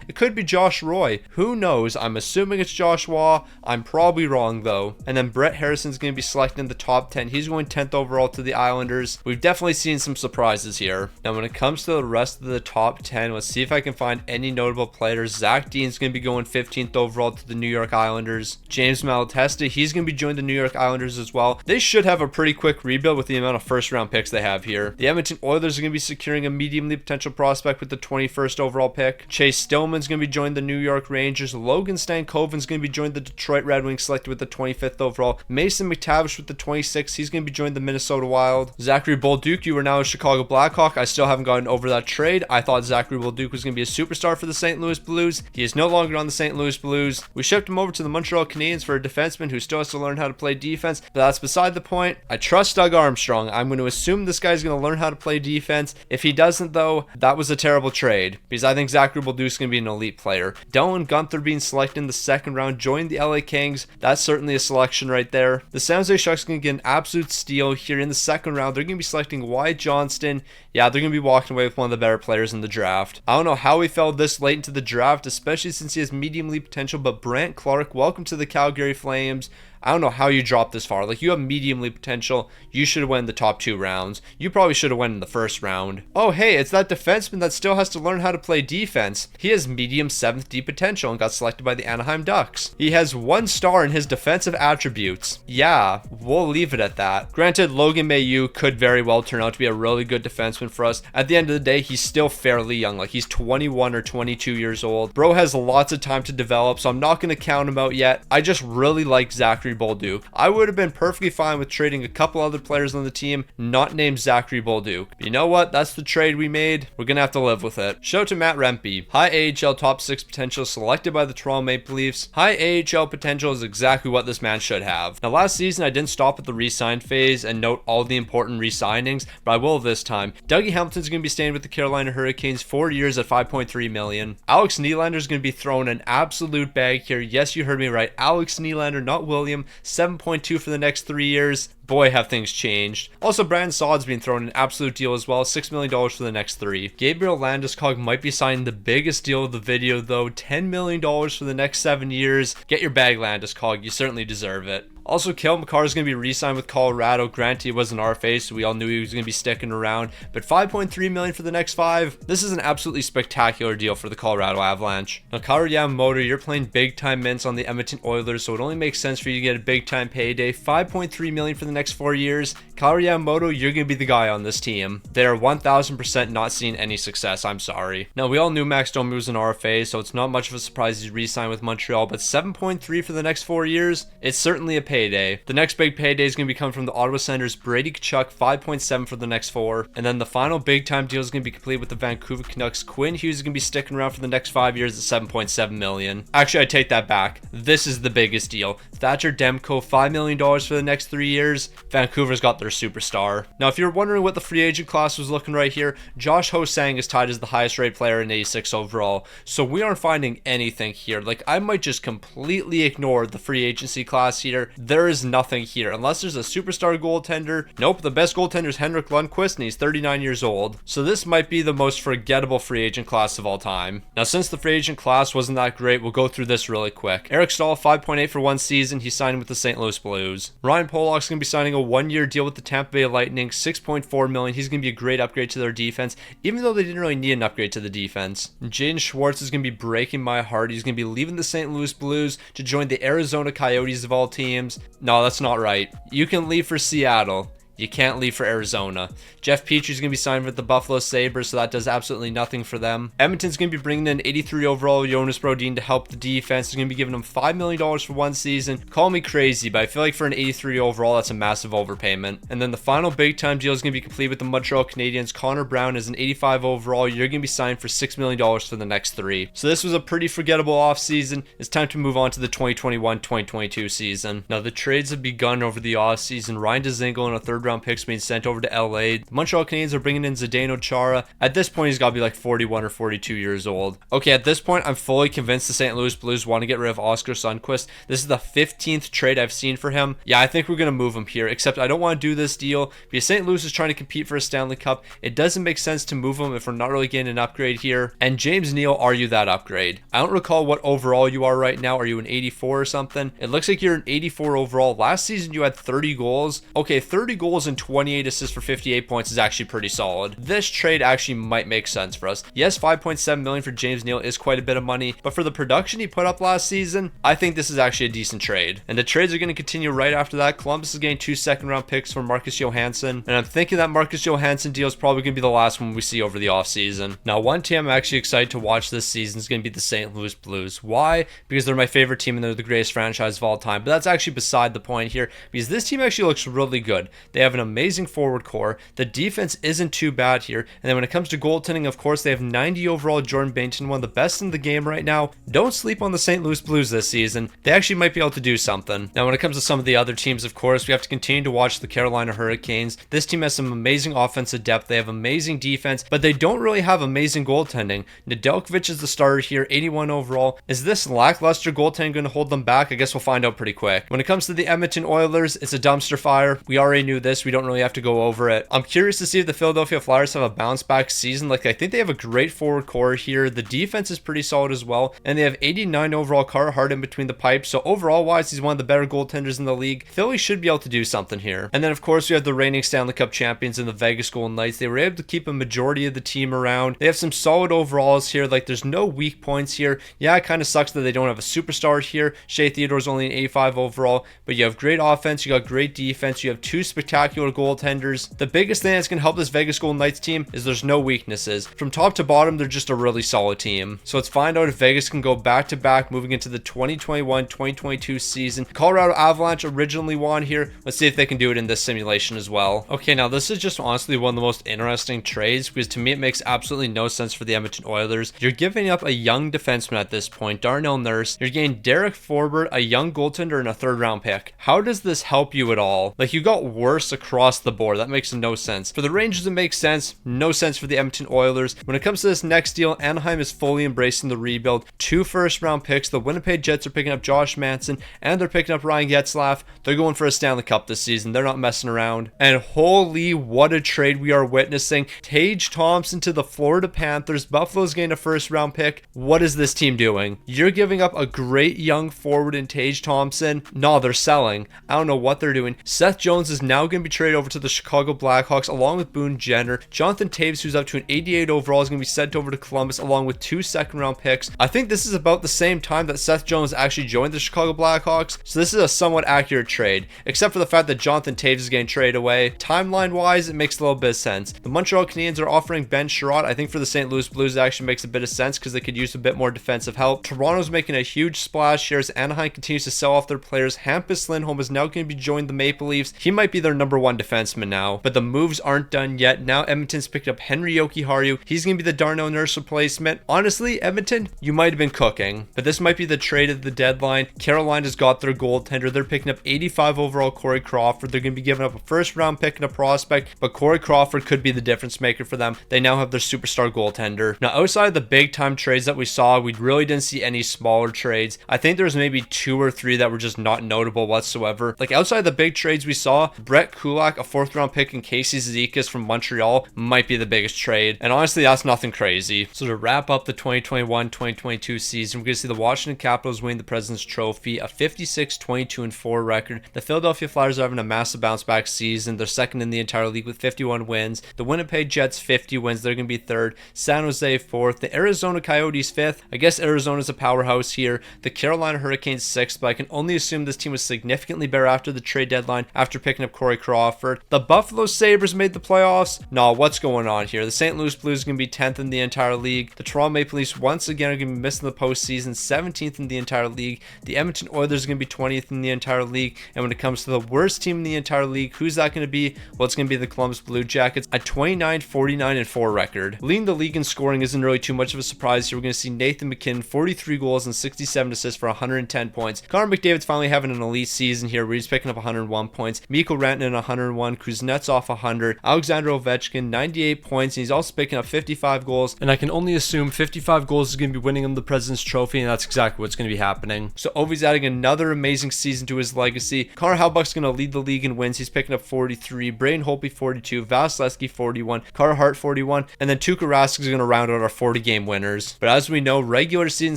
It could be Josh Roy. Who knows? I'm assuming it's Josh Waugh. I'm probably wrong though. And then Brett Harrison's going to be selected in the top 10. He's going 10th overall to the Islanders. We've definitely seen some surprises here. Now, when it comes to the rest of the top 10, let's see if I can find any notable players. Zach Dean's going to be going 15th overall to the New York Islanders. James Malatesta, he's going to be joining the New York Islanders as well. They should have a pretty quick rebuild with the amount of first round picks they have here. The Edmonton Oilers are going to be securing a medium league potential prospect with the 21st overall pick. Chase Stillman's going to be joining the New York Rangers. Logan Stankoven's going to be joining the Detroit Red Wings, selected with the 25th overall. Mason McTavish with the 26th. He's going to be joining the Minnesota Wild. Zachary Bolduc, you are now a Chicago Blackhawk. I still haven't gotten over that trade. I thought Zachary Bolduc was going to be a superstar for the St. Louis Blues. He is no longer on the St. Louis Blues. We shipped him over to the Montreal Canadiens for a defenseman who still has to learn how to play defense, but that's beside the point. I trust Doug Armstrong. I'm going to assume this guy's going to learn how to play defense. If he doesn't, though, that was a terrible trade, because I think Zachary Bolduc is going to be an elite player. Dylan Gunther being selected in the second round, joined the LA Kings. That's certainly a selection right there. The San Jose Sharks are going to get an absolute steal here in the second round. They're going to be selecting Wyatt Johnston. Yeah, they're going to be walking away with one of the better players in the draft. I don't know how he fell this late into the draft, especially since he has medium league potential, but Brant Clark, welcome to the Calgary Flames. I don't know how you dropped this far. Like, you have medium league potential. You should have won the top 2 rounds. You probably should have won in the first round. Oh, hey, it's that defenseman that still has to learn how to play defense. He has medium 7th D potential and got selected by the Anaheim Ducks. He has 1 star in his defensive attributes. Yeah, we'll leave it at that. Granted, Logan Mailloux could very well turn out to be a really good defenseman for us. At the end of the day, he's still fairly young. Like, he's 21 or 22 years old. Bro has lots of time to develop, so I'm not going to count him out yet. I just really like Zachary Bolduc. I would have been perfectly fine with trading a couple other players on the team not named Zachary Bolduc. But you know what? That's the trade we made. We're gonna have to live with it. Shout out to Matt Rempe. High AHL top 6 potential selected by the Toronto Maple Leafs. High AHL potential is exactly what this man should have. Now, last season I didn't stop at the re-sign phase and note all the important re-signings, but I will this time. Dougie Hamilton's gonna be staying with the Carolina Hurricanes 4 years at $5.3 million. Alex Nylander's gonna be thrown an absolute bag here. Yes, you heard me right. Alex Nylander, not William. 7.2 for the next 3 years. Boy, have things changed. Also, Brandon Saad's being thrown an absolute deal as well, $6 million for the next 3. Gabriel Landeskog might be signing the biggest deal of the video though, $10 million for the next 7 years. Get your bag, Landeskog, you certainly deserve it. Also, Cale Makar is going to be re-signed with Colorado. Granted, he was an RFA, so we all knew he was going to be sticking around. But $5.3 million for the next 5. This is an absolutely spectacular deal for the Colorado Avalanche. Now, Kyrou Yamamoto, you're playing big-time minutes on the Edmonton Oilers, so it only makes sense for you to get a big-time payday. $5.3 million for the next 4 years. Kyrou Yamamoto, you're going to be the guy on this team. They're 1,000% not seeing any success. I'm sorry. Now, we all knew Max Domi was an RFA, so it's not much of a surprise he's re-signed with Montreal. But $7.3 for the next 4 years, it's certainly a payday. The next big payday is going to be coming from the Ottawa Senators. Brady Tkachuk, 5.7 for the next 4. And then the final big time deal is going to be complete with the Vancouver Canucks. Quinn Hughes is going to be sticking around for the next 5 years at $7.7 million. Actually, I take that back. This is the biggest deal. Thatcher Demko, $5 million for the next 3 years. Vancouver's got their superstar. Now, if you're wondering what the free agent class was looking right here, Josh Ho-Sang is tied as the highest rated player in 86 overall. So we aren't finding anything here. Like, I might just completely ignore the free agency class here. There is nothing here unless there's a superstar goaltender. Nope, the best goaltender is Henrik Lundqvist and he's 39 years old. So this might be the most forgettable free agent class of all time. Now, since the free agent class wasn't that great, we'll go through this really quick. Eric Stahl, 5.8 for 1 season. He's signing with the St. Louis Blues. Ryan Pollock's going to be signing a 1-year deal with the Tampa Bay Lightning, $6.4 million. He's going to be a great upgrade to their defense, even though they didn't really need an upgrade to the defense. Jaden Schwartz is going to be breaking my heart. He's going to be leaving the St. Louis Blues to join the Arizona Coyotes of all teams. No, that's not right. You can leave for Seattle. You can't leave for Arizona. Jeff Petry's going to be signed with the Buffalo Sabres, so that does absolutely nothing for them. Edmonton's going to be bringing in 83 overall Jonas Brodin to help the defense. They're going to be giving him $5 million for 1 season. Call me crazy, but I feel like for an 83 overall, that's a massive overpayment. And then the final big time deal is going to be complete with the Montreal Canadiens. Connor Brown is an 85 overall. You're going to be signed for $6 million for the next 3. So this was a pretty forgettable offseason. It's time to move on to the 2021-2022 season. Now, the trades have begun over the offseason. Ryan Dzingel and a 3rd round round picks being sent over to LA. The Montreal Canadiens are bringing in Zdeno Chara. At this point, he's got to be like 41 or 42 years old. Okay, at this point, I'm fully convinced the St. Louis Blues want to get rid of Oscar Sundqvist. This is the 15th trade I've seen for him. Yeah, I think we're going to move him here, except I don't want to do this deal because St. Louis is trying to compete for a Stanley Cup. It doesn't make sense to move him if we're not really getting an upgrade here. And James Neal, are you that upgrade? I don't recall what overall you are right now. Are you an 84 or something? It looks like you're an 84 overall. Last season, you had 30 goals. Okay, 30 goals and 28 assists for 58 points is actually pretty solid. This trade actually might make sense for us. Yes, $5.7 million for James Neal is quite a bit of money, but for the production he put up last season, I think this is actually a decent trade. And the trades are going to continue right after that. Columbus is getting 2 second-round picks for Marcus Johansson, and I'm thinking that Marcus Johansson deal is probably going to be the last one we see over the offseason. Now, one team I'm actually excited to watch this season is going to be the St. Louis Blues. Why? Because they're my favorite team and they're the greatest franchise of all time. But that's actually beside the point here, because this team actually looks really good. They have an amazing forward core. The defense isn't too bad here. And then when it comes to goaltending, of course, they have 90 overall Jordan Binnington, one of the best in the game right now. Don't sleep on the St. Louis Blues this season. They actually might be able to do something. Now, when it comes to some of the other teams, of course, we have to continue to watch the Carolina Hurricanes. This team has some amazing offensive depth. They have amazing defense, but they don't really have amazing goaltending. Nedeljkovic is the starter here, 81 overall. Is this lackluster goaltending going to hold them back? I guess we'll find out pretty quick. When it comes to the Edmonton Oilers, it's a dumpster fire. We already knew this. We don't really have to go over it. I'm curious to see if the Philadelphia Flyers have a bounce back season. Like, I think they have a great forward core here. The defense is pretty solid as well, and they have 89 overall. Carter Hart in between the pipes. So overall wise, he's one of the better goaltenders in the league. Philly should be able to do something here. And then of course we have the reigning Stanley Cup champions in the Vegas Golden Knights. They were able to keep a majority of the team around. They have some solid overalls here. Like, there's no weak points here. Yeah, it kind of sucks that they don't have a superstar here. Shea Theodore's only an 85 overall, but you have great offense, you got great defense, you have 2 spectacular goaltenders. The biggest thing that's going to help this Vegas Golden Knights team is there's no weaknesses. From top to bottom, they're just a really solid team. So let's find out if Vegas can go back to back moving into the 2021-2022 season. Colorado Avalanche originally won here. Let's see if they can do it in this simulation as well. Okay, now this is just honestly one of the most interesting trades because to me it makes absolutely no sense for the Edmonton Oilers. You're giving up a young defenseman at this point, Darnell Nurse. You're getting Derek Forbort, a young goaltender, and a 3rd round pick. How does this help you at all? Like, you got worse across the board. That makes no sense. For the Rangers, it makes sense. No sense for the Edmonton Oilers. When it comes to this next deal, Anaheim is fully embracing the rebuild. 2 first-round picks. The Winnipeg Jets are picking up Josh Manson, and they're picking up Ryan Getzlaf. They're going for a Stanley Cup this season. They're not messing around. And holy, what a trade we are witnessing. Tage Thompson to the Florida Panthers. Buffalo's getting a first-round pick. What is this team doing? You're giving up a great young forward in Tage Thompson. No, they're selling. I don't know what they're doing. Seth Jones is now going to be traded over to the Chicago Blackhawks along with Boone Jenner. Jonathan Taves, who's up to an 88 overall, is going to be sent over to Columbus along with 2 second-round picks. I think this is about the same time that Seth Jones actually joined the Chicago Blackhawks, so this is a somewhat accurate trade, except for the fact that Jonathan Taves is getting traded away. Timeline-wise, it makes a little bit of sense. The Montreal Canadiens are offering Ben Sherratt. I think for the St. Louis Blues, it actually makes a bit of sense because they could use a bit more defensive help. Toronto's making a huge splash here as Anaheim continues to sell off their players. Hampus Lindholm is now going to be joining the Maple Leafs. He might be their number 1 defenseman now, but the moves aren't done yet. Now Edmonton's picked up Henry Jokiharju. He's going to be the Darnell Nurse replacement. Honestly, Edmonton, you might have been cooking, but this might be the trade of the deadline. Carolina's got their goaltender. They're picking up 85 overall Corey Crawford. They're going to be giving up a first-round pick and a prospect, but Corey Crawford could be the difference maker for them. They now have their superstar goaltender. Now, outside of the big-time trades that we saw, we really didn't see any smaller trades. I think there's maybe 2 or 3 that were just not notable whatsoever. Like, outside the big trades we saw, Brett Kulak, a 4th-round pick, and Casey Zizekas from Montreal might be the biggest trade. And honestly, that's nothing crazy. So to wrap up the 2021-2022 season, we're going to see the Washington Capitals win the President's Trophy, a 56-22-4 record. The Philadelphia Flyers are having a massive bounce-back season. They're 2nd in the entire league with 51 wins. The Winnipeg Jets, 50 wins. They're going to be 3rd. San Jose, 4th. The Arizona Coyotes, 5th. I guess Arizona's a powerhouse here. The Carolina Hurricanes, 6th, but I can only assume this team was significantly better after the trade deadline after picking up Corey Crawford. The Buffalo Sabres made the playoffs. No, what's going on here? The St. Louis Blues are going to be 10th in the entire league. The Toronto Maple Leafs once again are going to be missing the postseason, 17th in the entire league. The Edmonton Oilers are going to be 20th in the entire league. And when it comes to the worst team in the entire league, who's that going to be? Well, it's going to be the Columbus Blue Jackets, a 29-49-4 record. Leading the league in scoring isn't really too much of a surprise here. We're going to see Nathan MacKinnon, 43 goals and 67 assists for 110 points. Connor McDavid's finally having an elite season here where he's picking up 101 points. Mikko Rantanen, Malkin 101, Kuznetsov 100, Alexander Ovechkin 98 points, and he's also picking up 55 goals. And I can only assume 55 goals is going to be winning him the President's Trophy, and that's exactly what's going to be happening. So Ovi's adding another amazing season to his legacy. Connor Hellebuyck's going to lead the league in wins. He's picking up 43, Braden Holtby 42, Vasilevsky 41, Carter Hart 41, and then Tuukka Rask is going to round out our 40-game winners. But as we know, regular season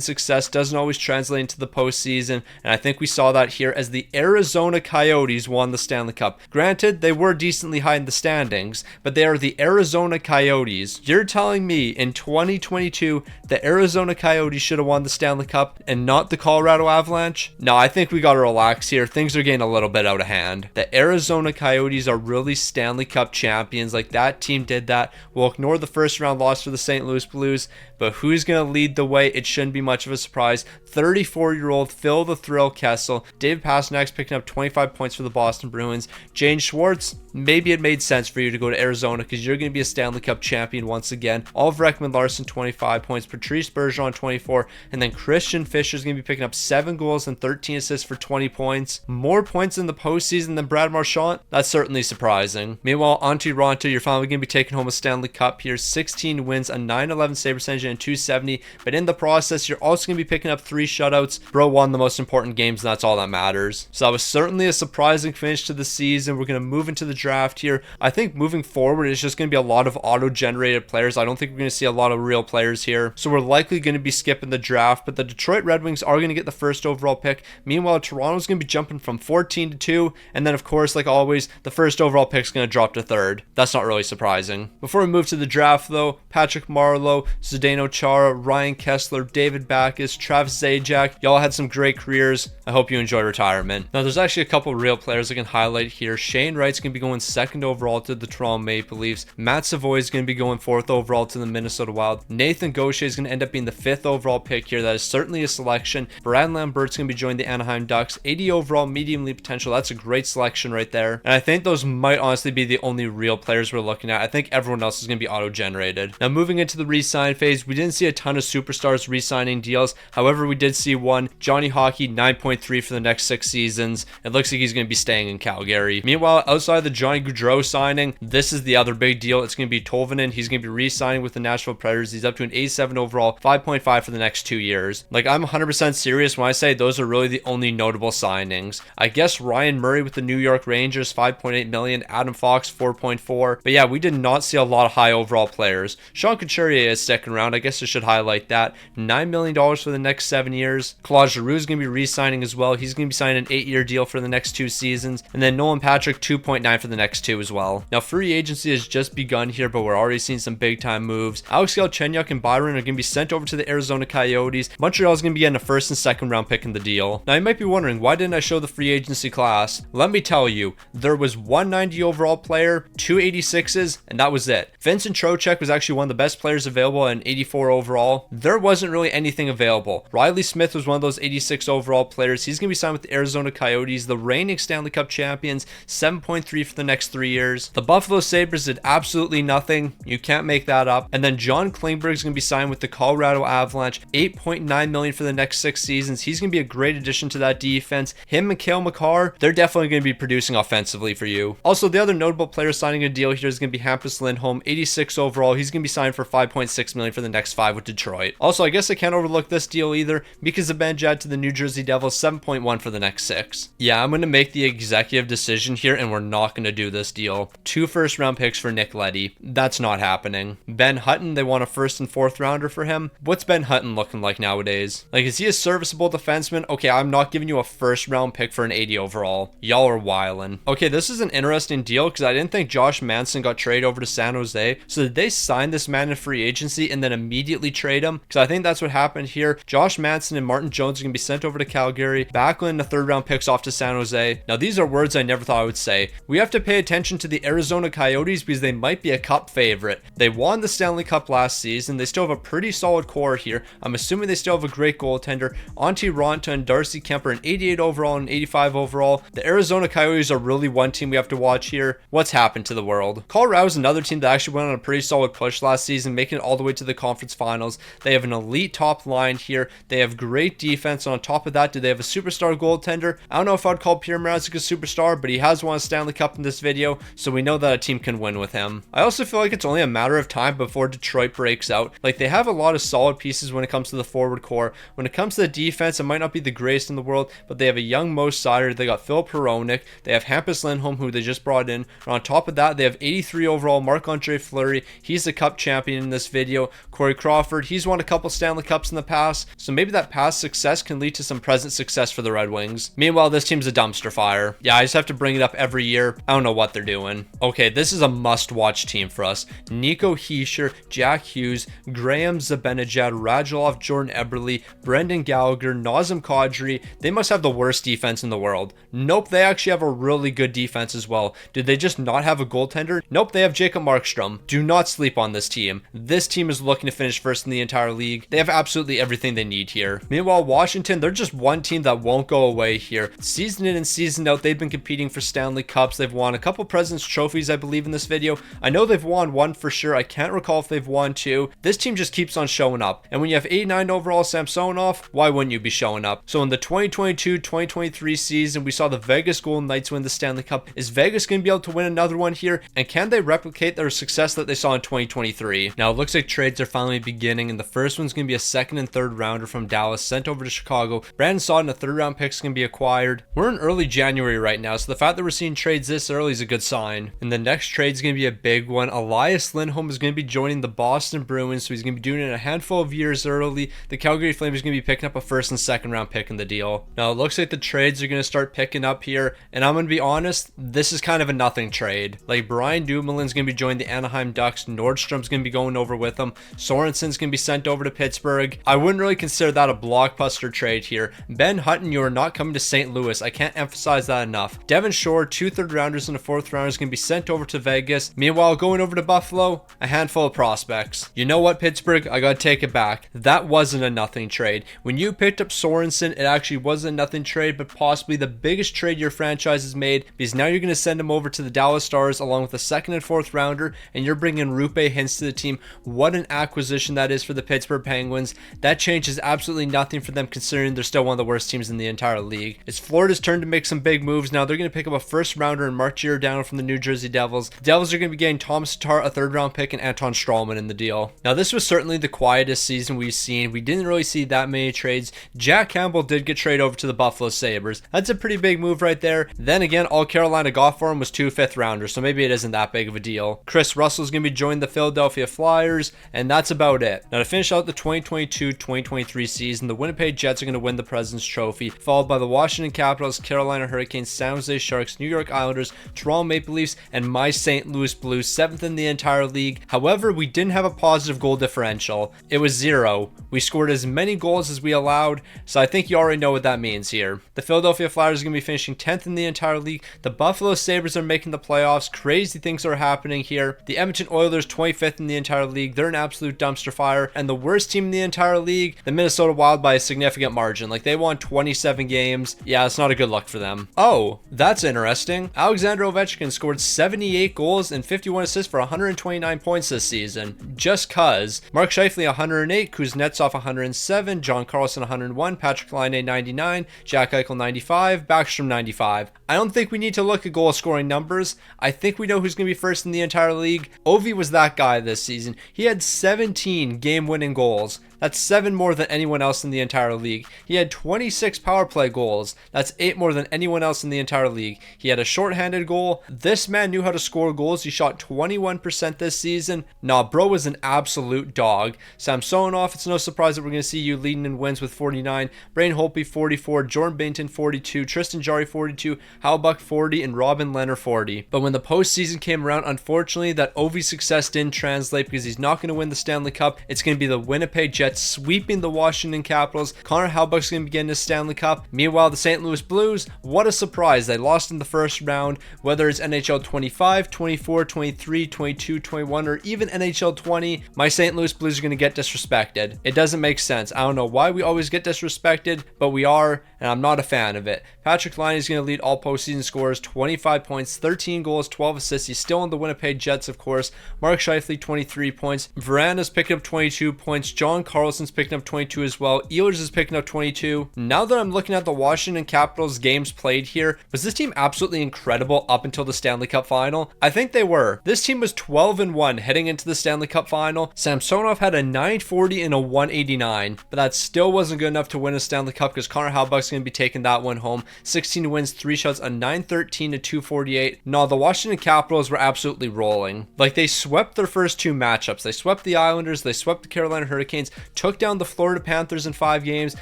success doesn't always translate into the postseason, and I think we saw that here as the Arizona Coyotes won the Stanley Cup. Granted, they were decently high in the standings, but they are the Arizona Coyotes. You're telling me in 2022 the Arizona Coyotes should have won the Stanley Cup and not the Colorado Avalanche? No, I think we gotta relax here. Things are getting a little bit out of hand. The Arizona Coyotes are really Stanley Cup champions. Like, that team did that. We'll ignore the first round loss for the St. Louis Blues, but who's going to lead the way? It shouldn't be much of a surprise. 34-year-old Phil the Thrill Kessel. David Pasternak's picking up 25 points for the Boston Bruins. Jane Schwartz, maybe it made sense for you to go to Arizona because you're going to be a Stanley Cup champion once again. Oliver Ekman-Larsson, 25 points. Patrice Bergeron, 24. And then Christian Fischer's going to be picking up 7 goals and 13 assists for 20 points. More points in the postseason than Brad Marchand? That's certainly surprising. Meanwhile, Antti Raanta, you're finally going to be taking home a Stanley Cup here. 16 wins, a .911 save percentage, and 270. But in the process, you're also going to be picking up 3 shutouts. Bro won the most important games, and that's all that matters. So that was certainly a surprising finish to the season. We're going to move into the draft here. I think moving forward, it's just going to be a lot of auto-generated players. I don't think we're going to see a lot of real players here. So we're likely going to be skipping the draft, but the Detroit Red Wings are going to get the first overall pick. Meanwhile, Toronto's going to be jumping from 14 to 2. And then, of course, like always, the first overall pick is going to drop to 3rd. That's not really surprising. Before we move to the draft, though, Patrick Marleau, Zdeno Chara, Ryan Kessler, David Backes, Travis Zajac, y'all had some great careers. I hope you enjoy retirement. Now, there's actually a couple real players I can highlight here. Shane Wright's going to be going 2nd overall to the Toronto Maple Leafs. Matt Savoy is going to be going 4th overall to the Minnesota Wild. Nathan Gaucher is going to end up being the 5th overall pick here. That is certainly a selection. Brad Lambert's going to be joining the Anaheim Ducks. 80 overall, medium league potential. That's a great selection right there. And I think those might honestly be the only real players we're looking at. I think everyone else is going to be auto-generated. Now, moving into the re-sign phase, we didn't see a ton of superstars re-signing deals. However, we did see one. Johnny Hockey, 9.3 for the next 6 seasons. It looks like he's going to be staying in Calgary. Meanwhile, outside the Johnny Gaudreau signing, this is the other big deal. It's going to be Tolvanen. He's going to be re-signing with the Nashville Predators. He's up to an 87 overall, 5.5 for the next 2 years. Like, I'm 100% serious when I say those are really the only notable signings. I guess Ryan Murray with the New York Rangers, 5.8 million. Adam Fox, 4.4. But yeah, we did not see a lot of high overall players. Sean Couturier is sticking around. I guess I should highlight that. $9 million for the next 7 years. Claude Giroux is going to be re-signing as well. He's going to be signing an 8-year deal for the next 2 seasons. And then Nolan Patrick, 2.9 for the next 2 as well. Now, free agency has just begun here, but we're already seeing some big time moves. Alex Galchenyuk and Byron are going to be sent over to the Arizona Coyotes. Montreal is going to be getting a 1st and 2nd round pick in the deal. Now, you might be wondering, why didn't I show the free agency class? Let me tell you, there was 190 overall player, 2 86s, and that was it. Vincent Trocheck was actually one of the best players available at an 84 overall. There wasn't really anything available. Riley Smith was one of those 86 overall players. He's going to be signed with the Arizona Coyotes, the reigning Stanley Cup champions, 7.3 for the next 3 years. The Buffalo Sabres did absolutely nothing. You can't make that up. And then John Klingberg is going to be signed with the Colorado Avalanche, 8.9 million for the next 6 seasons. He's going to be a great addition to that defense. Him and Cale Makar, they're definitely going to be producing offensively for you. Also, the other notable player signing a deal here is going to be Hampus Lindholm, 86 overall. He's going to be signed for 5.6 million for the next 5 with Detroit. Also, I guess I can't overlook this deal either because of Ben Jad to the New Jersey Devils, 7.1 for the next 6. Yeah, I'm going to make the executive decision here and we're not going to do this deal. 2 first-round picks for Nick Leddy. That's not happening. Ben Hutton, they want a 1st and 4th rounder for him. What's Ben Hutton looking like nowadays? Like, is he a serviceable defenseman? Okay, I'm not giving you a 1st-round pick for an 80 overall. Y'all are wildin'. Okay, this is an interesting deal because I didn't think Josh Manson got traded over to San Jose. So did they sign this man in free agency and then immediately trade him? Because I think that's what happened here. Josh Manson and Martin Jones are going to be sent over to Calgary. Backlund, the 3rd-round picks off to San Jose. Now, these are words I never thought I would say. We have to pay attention to the Arizona Coyotes because they might be a cup favorite. They won the Stanley Cup last season. They still have a pretty solid core here. I'm assuming they still have a great goaltender. Antti Raanta and Darcy Kemper, an 88 overall and 85 overall. The Arizona Coyotes are really one team we have to watch here. What's happened to the world? Colorado is another team that actually went on a pretty solid push last season, making it all the way to the conference finals. They have an elite top line here. They have great defense. And on top of that, do they have a superstar goaltender? I don't know if I'd call Pierre Mrazek a superstar, but he has won a Stanley Cup in this video, so we know that a team can win with him. I also feel like it's only a matter of time before Detroit breaks out. Like, they have a lot of solid pieces when it comes to the forward core. When it comes to the defense, it might not be the greatest in the world, but they have a young Mo Seider. They got Phil Peronic. They have Hampus Lindholm, who they just brought in. And on top of that, they have 83 overall Marc-Andre Fleury. He's the Cup champion in this video. Corey Crawford, he's won a couple Stanley Cups in the past, so maybe that past success can lead to some present success for the Red Wings. Meanwhile, this team's a dumpster fire. Yeah, I just have to bring it up every year. I don't know what they're doing. Okay, this is a must-watch team for us. Nico Hischier, Jack Hughes, Graham Zibanejad, Radulov, Jordan Eberle, Brendan Gallagher, Nazem Kadri. They must have the worst defense in the world. Nope, they actually have a really good defense as well. Did they just not have a goaltender? Nope, they have Jacob Markstrom. Do not sleep on this team. This team is looking to finish first in the entire league. They have absolutely everything they need here. Meanwhile, Washington, they're just one team that won't go away here. Season in and season out, they've been competing for Stanley Cups. They've won a couple President's Trophies, I believe, in this video. I know they've won one for sure. I can't recall if they've won two. This team just keeps on showing up. And when you have 89 overall Samsonov, why wouldn't you be showing up? So in the 2022-2023 season, we saw the Vegas Golden Knights win the Stanley Cup. Is Vegas going to be able to win another one here? And can they replicate their success that they saw in 2023? Now, it looks like trades are finally beginning, and the first one's going to be a second and third rounder from Dallas sent over to Chicago. Brandon Saad and a third round pick is going to be acquired. We're in early January right now, so the fact that we're seeing trades this early is a good sign. And the next trade is going to be a big one. Elias Lindholm is going to be joining the Boston Bruins, so he's going to be doing it a handful of years early. The Calgary Flames are going to be picking up a first and second round pick in the deal. Now, it looks like the trades are going to start picking up here, and I'm going to be honest, this is kind of a nothing trade. Like, Brian Dumoulin's going to be joining the Anaheim Ducks. Nordstrom's going to be going over with him. Sorensen's going to be sent over to Pittsburgh. I wouldn't really consider that a blockbuster trade here. Ben Hutton, you are not coming to St. Louis. I can't emphasize that enough. Devin Shore, 2 third rounders and a 4th rounder is going to be sent over to Vegas. Meanwhile, going over to Buffalo, a handful of prospects. You know what, Pittsburgh? I gotta take it back. That wasn't a nothing trade. When you picked up Sorensen, it actually wasn't a nothing trade, but possibly the biggest trade your franchise has made, because now you're going to send him over to the Dallas Stars along with a 2nd and 4th rounder, and you're bringing Rupe Hintz to the team. What an acquisition that is for the Pittsburgh Penguins. That changes absolutely nothing for them, considering they're still one of the worst teams in the entire league. It's Florida's turn to make some big moves now. They're going to pick up a 1st rounder and Mark Giordano from the New Jersey Devils. The Devils are going to be getting Thomas Tatar, a 3rd round pick, and Anton Strawman in the deal. Now, this was certainly the quietest season we've seen. We didn't really see that many trades. Jack Campbell did get traded over to the Buffalo Sabres. That's a pretty big move right there. Then again, all Carolina got for him was 2 5th rounders, so maybe it isn't that big of a deal. Chris Russell's going to be joining the Philadelphia Flyers, and that's about it. Now, to finish out the 2022-2023 season, the Winnipeg Jets are going to win the President's Trophy, followed by the Washington Capitals, Carolina Hurricanes, San Jose Sharks, New York Islanders, Toronto Maple Leafs, and my St. Louis Blues, 7th in the entire league. However, we didn't have a positive goal differential. It was 0. We scored as many goals as we allowed, so I think you already know what that means here. The Philadelphia Flyers are going to be finishing 10th in the entire league. The Buffalo Sabres are making the playoffs. Crazy things are happening here. The Edmonton Oilers, 25th in the entire league. They're an absolute dumpster fire. And the worst team in the entire league, the Minnesota Wild, by a significant margin. Like, they won 27 games. Yeah, it's not a good look for them. Oh, that's interesting. Alexander Ovechkin scored 78 goals and 51 assists for 129 points this season. Just cuz. Mark Scheifele, 108. Kuznetsov, 107. John Carlson, 101. Patrick Laine, 99. Jack Eichel, 95. Backstrom, 95. I don't think we need to look at goal scoring numbers. I think we know who's going to be first in the entire league. Ovi was that guy this season. He had 17 game-winning goals. That's 7 more than anyone else in the entire league. He had 26 power play goals. That's 8 more than anyone else in the entire league. He had a shorthanded goal. This man knew how to score goals. He shot 21% this season. Nah, bro was an absolute dog. Samsonov, it's no surprise that we're going to see you leading in wins with 49. Brain Holtby, 44. Jordan Binnington, 42. Tristan Jarry, 42. Hal Buck, 40. And Robin Leonard, 40. But when the postseason came around, unfortunately, that Ovi success didn't translate because he's not going to win the Stanley Cup. It's going to be the Winnipeg Jets Jets sweeping the Washington Capitals. Connor Hellebuyck's going to be getting his Stanley Cup. Meanwhile, the St. Louis Blues, what a surprise. They lost in the first round, whether it's NHL 25, 24, 23, 22, 21, or even NHL 20. My St. Louis Blues are going to get disrespected. It doesn't make sense. I don't know why we always get disrespected, but we are, and I'm not a fan of it. Patrick Laine is going to lead all postseason scorers, 25 points, 13 goals, 12 assists. He's still on the Winnipeg Jets, of course. Mark Scheifele, 23 points. Veranda's picking up 22 points. John Carlson's picking up 22 as well. Ehlers is picking up 22. Now that I'm looking at the Washington Capitals games played here, was this team absolutely incredible up until the Stanley Cup final? I think they were. This team was 12-1 heading into the Stanley Cup final. Samsonov had a 940 and a 189, but that still wasn't good enough to win a Stanley Cup because Connor Hellebuyck's going to be taking that one home. 16 wins, 3 shots, a 913 to 248. No, the Washington Capitals were absolutely rolling. Like, they swept their first 2 matchups. They swept the Islanders, they swept the Carolina Hurricanes, took down the Florida Panthers in 5 games,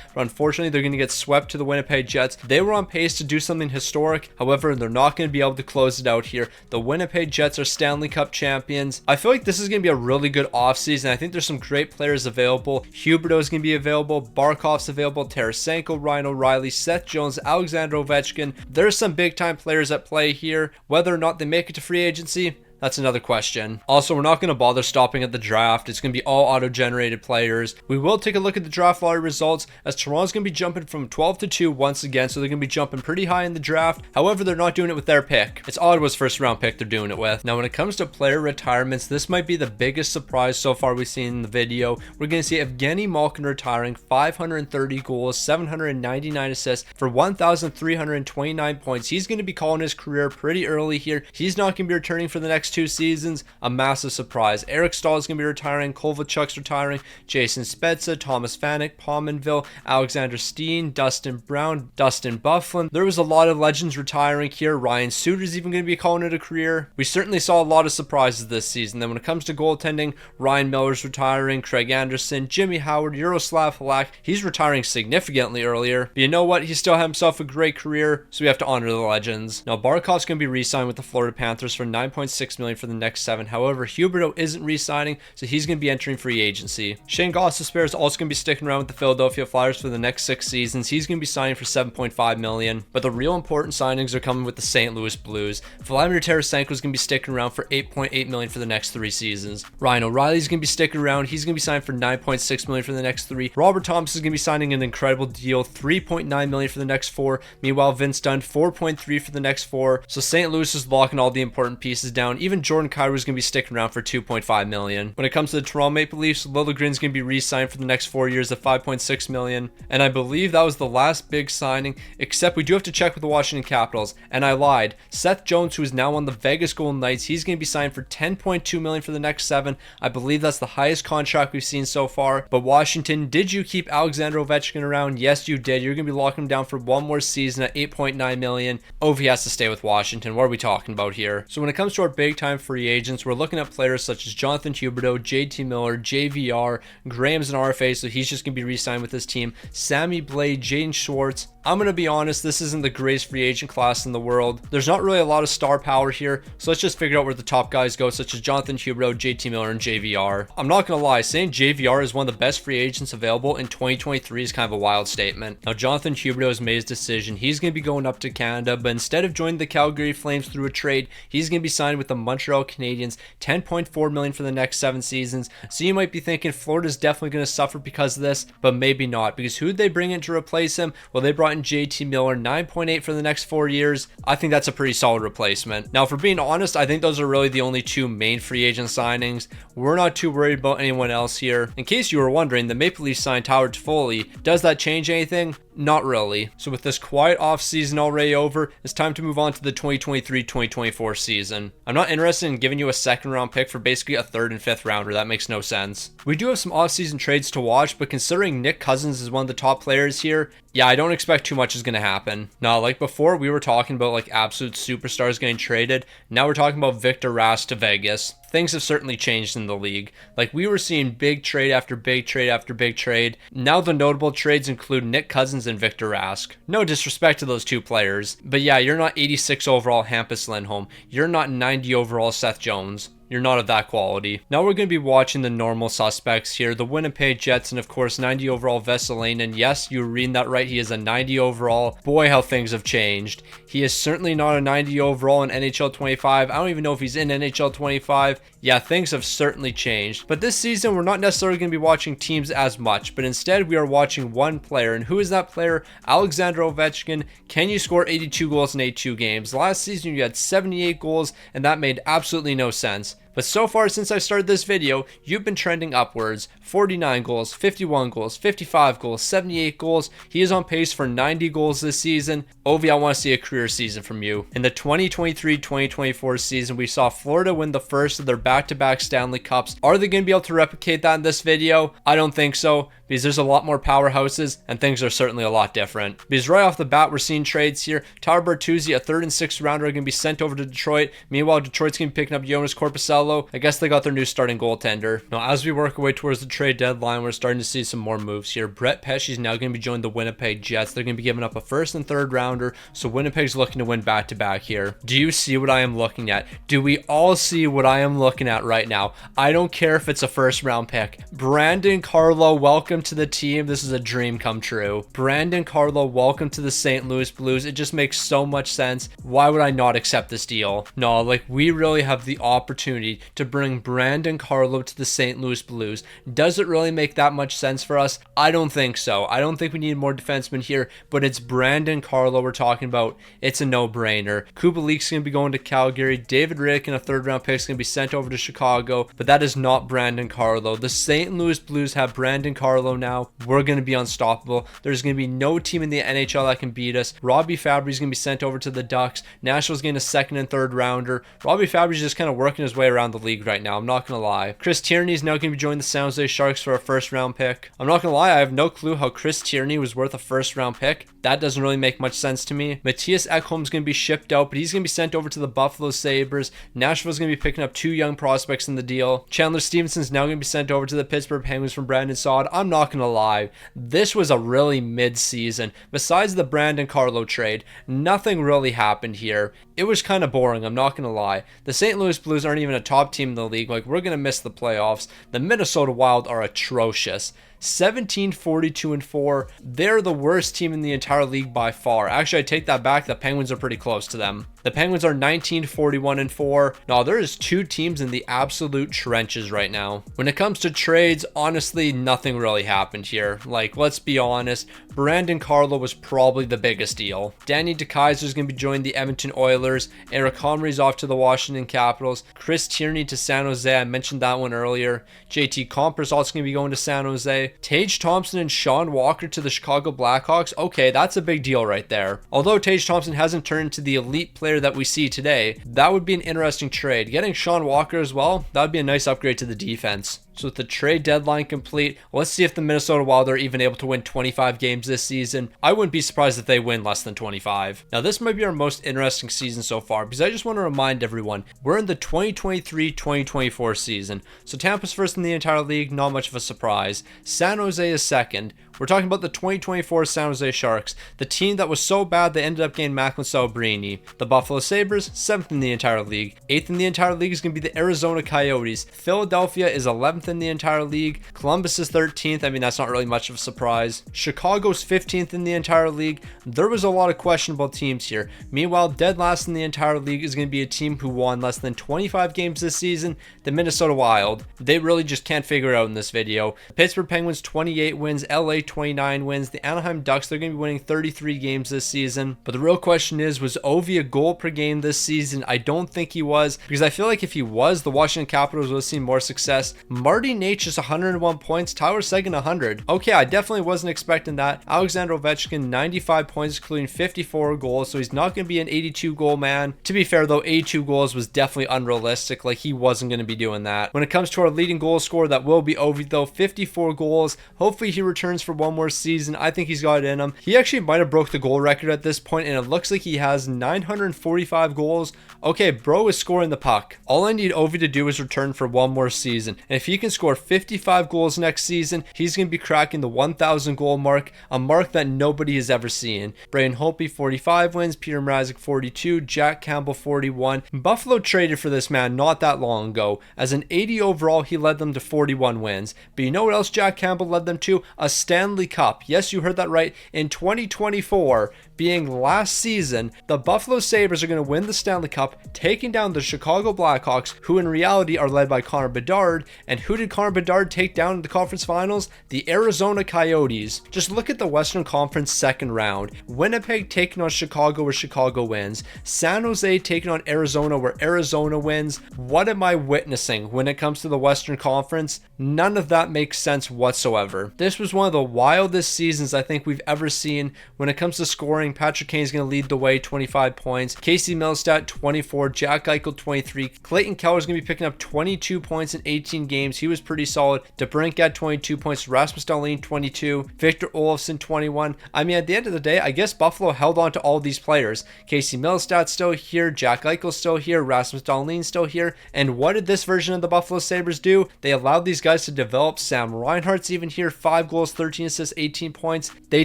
but unfortunately they're going to get swept to the Winnipeg Jets. They were on pace to do something historic. However, they're not going to be able to close it out here. The Winnipeg Jets are Stanley Cup champions. I feel like this is going to be a really good offseason. I think there's some great players available. Huberdeau is going to be available. Barkov's available. Tarasenko, Ryan O'Reilly, Seth Jones, Alexander Ovechkin. There's some big time players at play here. Whether or not they make it to free agency, that's another question. Also, we're not going to bother stopping at the draft. It's going to be all auto-generated players. We will take a look at the draft lottery results, as Toronto's going to be jumping from 12-2 once again, so they're going to be jumping pretty high in the draft. However, they're not doing it with their pick. It's Ottawa's first round pick they're doing it with. Now, when it comes to player retirements, this might be the biggest surprise so far we've seen in the video. We're going to see Evgeny Malkin retiring, 530 goals, 799 assists for 1,329 points. He's going to be calling his career pretty early here. He's not going to be returning for the next 2 seasons. A massive surprise. Eric Stahl is going to be retiring. Kovalchuk's retiring. Jason Spezza, Thomas Vanek, Pominville, Alexander Steen, Dustin Brown, Dustin Bufflin. There was a lot of legends retiring here. Ryan Suter's even going to be calling it a career. We certainly saw a lot of surprises this season. Then when it comes to goaltending, Ryan Miller's retiring. Craig Anderson, Jimmy Howard, Yaroslav Halak. He's retiring significantly earlier. But you know what? He still had himself a great career, so we have to honor the legends. Now, Barkov's going to be re-signed with the Florida Panthers for $9.6 million for the next 7. However, Huberdeau isn't re-signing, so he's going to be entering free agency. Shane Gostisbehere is also going to be sticking around with the Philadelphia Flyers for the next 6 seasons. He's going to be signing for $7.5 million. But the real important signings are coming with the St. Louis Blues. Vladimir Tarasenko is going to be sticking around for $8.8 million for the next 3 seasons. Ryan O'Reilly is going to be sticking around. He's going to be signed for $9.6 million for the next 3. Robert Thomas is going to be signing an incredible deal, $3.9 million for the next 4. Meanwhile, Vince Dunn, $4.3 for the next 4. So St. Louis is locking all the important pieces down. Even Jordan Kyrou is going to be sticking around for $2.5 million. When it comes to the Toronto Maple Leafs, Liljegren's going to be re-signed for the next 4 years at $5.6 million. And I believe that was the last big signing, except we do have to check with the Washington Capitals. And I lied. Seth Jones, who is now on the Vegas Golden Knights, he's going to be signed for $10.2 million for the next 7. I believe that's the highest contract we've seen so far. But Washington, did you keep Alexander Ovechkin around? Yes, you did. You're going to be locking him down for one more season at $8.9 million. Ovi has to stay with Washington. What are we talking about here? So when it comes to our big time free agents, we're looking at players such as Jonathan Huberdeau, JT Miller, JVR, Graham's an RFA, so he's just going to be re-signed with his team. Sammy Blade, Jaden Schwartz. I'm going to be honest, this isn't the greatest free agent class in the world. There's not really a lot of star power here, so let's just figure out where the top guys go, such as Jonathan Huberdeau, JT Miller, and JVR. I'm not going to lie, saying JVR is one of the best free agents available in 2023 is kind of a wild statement. Now, Jonathan Huberdeau has made his decision. He's going to be going up to Canada, but instead of joining the Calgary Flames through a trade, he's going to be signed with the Montreal Canadiens, $10.4 million for the next 7 seasons. So you might be thinking Florida's definitely going to suffer because of this, but maybe not, because who'd they bring in to replace him? Well, they brought in JT Miller, 9.8 for the next 4 years. I think that's a pretty solid replacement. Now, for being honest, I think those are really the only 2 main free agent signings. We're not too worried about anyone else here. In case you were wondering, the Maple Leafs signed Tyler Toffoli. Does that change anything? Not really. So with this quiet off season already over, it's time to move on to the 2023-2024 season. I'm not interested in giving you a 2nd round pick for basically a 3rd and 5th rounder. That makes no sense. We do have some off season trades to watch, but considering Nick Cousins is one of the top players here, yeah, I don't expect too much is going to happen. Now, like before, we were talking about like absolute superstars getting traded. Now we're talking about Victor Rask to Vegas. Things have certainly changed in the league. Like, we were seeing big trade after big trade after big trade. Now the notable trades include Nick Cousins and Victor Rask. No disrespect to those 2 players, but yeah, you're not 86 overall Hampus Lindholm. You're not 90 overall Seth Jones. You're not of that quality. Now we're going to be watching the normal suspects here. The Winnipeg Jets, and of course 90 overall Vesalainen. Yes, you're reading that right. He is a 90 overall. Boy, how things have changed. He is certainly not a 90 overall in NHL 25. I don't even know if he's in NHL 25. Yeah, things have certainly changed. But this season, we're not necessarily going to be watching teams as much, but instead we are watching one player. And who is that player? Alexander Ovechkin. Can you score 82 goals in 82 games? Last season, you had 78 goals, and that made absolutely no sense. But so far since I started this video, you've been trending upwards. 49 goals, 51 goals, 55 goals, 78 goals. He is on pace for 90 goals this season. Ovi, I want to see a career season from you. In the 2023-2024 season, we saw Florida win the first of their back-to-back Stanley Cups. Are they going to be able to replicate that in this video? I don't think so, because there's a lot more powerhouses and things are certainly a lot different. Because right off the bat, we're seeing trades here. Tyler Bertuzzi, a 3rd and 6th rounder, are going to be sent over to Detroit. Meanwhile, Detroit's going to be picking up Jonas Korpisalo. I guess they got their new starting goaltender. Now, as we work our way towards the trade deadline, we're starting to see some more moves here. Brett Pesce is now going to be joining the Winnipeg Jets. They're going to be giving up a 1st and 3rd rounder, so Winnipeg's looking to win back-to-back here. Do you see what I am looking at? Do we all see what I am looking at right now? I don't care if it's a 1st-round pick. Brandon Carlo, welcome to the team. This is a dream come true. Brandon Carlo, welcome to the St. Louis Blues. It just makes so much sense. Why would I not accept this deal? No, like, we really have the opportunity to bring Brandon Carlo to the St. Louis Blues. Does it really make that much sense for us? I don't think so. I don't think we need more defensemen here, but it's Brandon Carlo we're talking about. It's a no-brainer. Kubalik's going to be going to Calgary. David Rick in a 3rd-round pick is going to be sent over to Chicago, but that is not Brandon Carlo. The St. Louis Blues have Brandon Carlo now. We're going to be unstoppable. There's going to be no team in the NHL that can beat us. Robbie Fabry's going to be sent over to the Ducks. Nashville's getting a 2nd and 3rd rounder. Robbie Fabry's just kind of working his way around the league right now. I'm not going to lie. Chris Tierney is now going to be joining the San Jose Sharks for a 1st-round pick. I'm not going to lie. I have no clue how Chris Tierney was worth a 1st-round pick. That doesn't really make much sense to me. Matthias Ekholm's going to be shipped out, but he's going to be sent over to the Buffalo Sabres. Nashville's going to be picking up 2 young prospects in the deal. Chandler Stevenson's now going to be sent over to the Pittsburgh Penguins from Brandon Saad. I'm not going to lie. This was a really mid-season. Besides the Brandon Carlo trade, nothing really happened here. It was kind of boring, I'm not going to lie. The St. Louis Blues aren't even a top team in the league. Like, we're going to miss the playoffs. The Minnesota Wild are atrocious. 17-42-4. They're the worst team in the entire league by far. Actually, I take that back. The Penguins are pretty close to them. The Penguins are 19-41-4. No, there is 2 teams in the absolute trenches right now. When it comes to trades, honestly, nothing really happened here. Like, let's be honest. Brandon Carlo was probably the biggest deal. Danny DeKeyser is going to be joining the Edmonton Oilers. Eric Comrie's off to the Washington Capitals. Chris Tierney to San Jose. I mentioned that one earlier. JT Comper's also going to be going to San Jose. Tage Thompson and Sean Walker to the Chicago Blackhawks. Okay, that's a big deal right there. Although Tage Thompson hasn't turned into the elite player that we see today, that would be an interesting trade. Getting Sean Walker as well, that would be a nice upgrade to the defense. So with the trade deadline complete, let's see if the Minnesota Wild are even able to win 25 games this season. I wouldn't be surprised if they win less than 25. Now this might be our most interesting season so far, because I just want to remind everyone, we're in the 2023-2024 season. So Tampa's first in the entire league, not much of a surprise. San Jose is 2nd. We're talking about the 2024 San Jose Sharks, the team that was so bad they ended up getting Macklin Celebrini. The Buffalo Sabres, 7th in the entire league. 8th in the entire league is going to be the Arizona Coyotes. Philadelphia is 11th in the entire league. Columbus is 13th. I mean, that's not really much of a surprise. Chicago's 15th in the entire league. There was a lot of questionable teams here. Meanwhile, dead last in the entire league is going to be a team who won less than 25 games this season, the Minnesota Wild. They really just can't figure it out in this video. Pittsburgh Penguins, 28 wins. LA, 29 wins. The Anaheim Ducks, they're going to be winning 33 games this season. But the real question is, was Ovi a goal per game this season? I don't think he was, because I feel like if he was, the Washington Capitals would have seen more success. Marty Necas, 101 points. Tyler Seguin, 100. Okay, I definitely wasn't expecting that. Alexander Ovechkin, 95 points, including 54 goals, so he's not going to be an 82 goal man. To be fair though, 82 goals was definitely unrealistic. Like, he wasn't going to be doing that. When it comes to our leading goal scorer, that will be Ovi though, 54 goals. Hopefully he returns for one more season. I think he's got it in him. He actually might have broke the goal record at this point, and it looks like he has 945 goals. Okay, bro is scoring the puck. All I need Ovi to do is return for one more season. And if he can score 55 goals next season, he's going to be cracking the 1,000 goal mark, a mark that nobody has ever seen. Braden Holtby, 45 wins. Peter Mrazek, 42. Jack Campbell, 41. Buffalo traded for this man not that long ago. As an 80 overall, he led them to 41 wins. But you know what else Jack Campbell led them to? A Stanley Cup. Yes, you heard that right. In 2024, being last season, the Buffalo Sabres are going to win the Stanley Cup, taking down the Chicago Blackhawks, who in reality are led by Connor Bedard. And who did Connor Bedard take down in the conference finals? The Arizona Coyotes. Just look at the Western Conference second round. Winnipeg taking on Chicago, where Chicago wins. San Jose taking on Arizona, where Arizona wins. What am I witnessing when it comes to the Western Conference? None of that makes sense whatsoever. This was one of the wildest seasons I think we've ever seen when it comes to scoring. Patrick Kane's going to lead the way, 25 points. Casey Mittelstadt, 24. Jack Eichel, 23. Clayton Keller's going to be picking up 22 points in 18 games. He was pretty solid. DeBrincat, 22 points. Rasmus Dahlin, 22. Victor Olofsson, 21. I mean, at the end of the day, I guess Buffalo held on to all these players. Casey Mittelstadt's still here. Jack Eichel's still here. Rasmus Dahlin's still here. And what did this version of the Buffalo Sabres do? They allowed these guys to develop. Sam Reinhart's even here. 5 goals, 13 assists, 18 points. They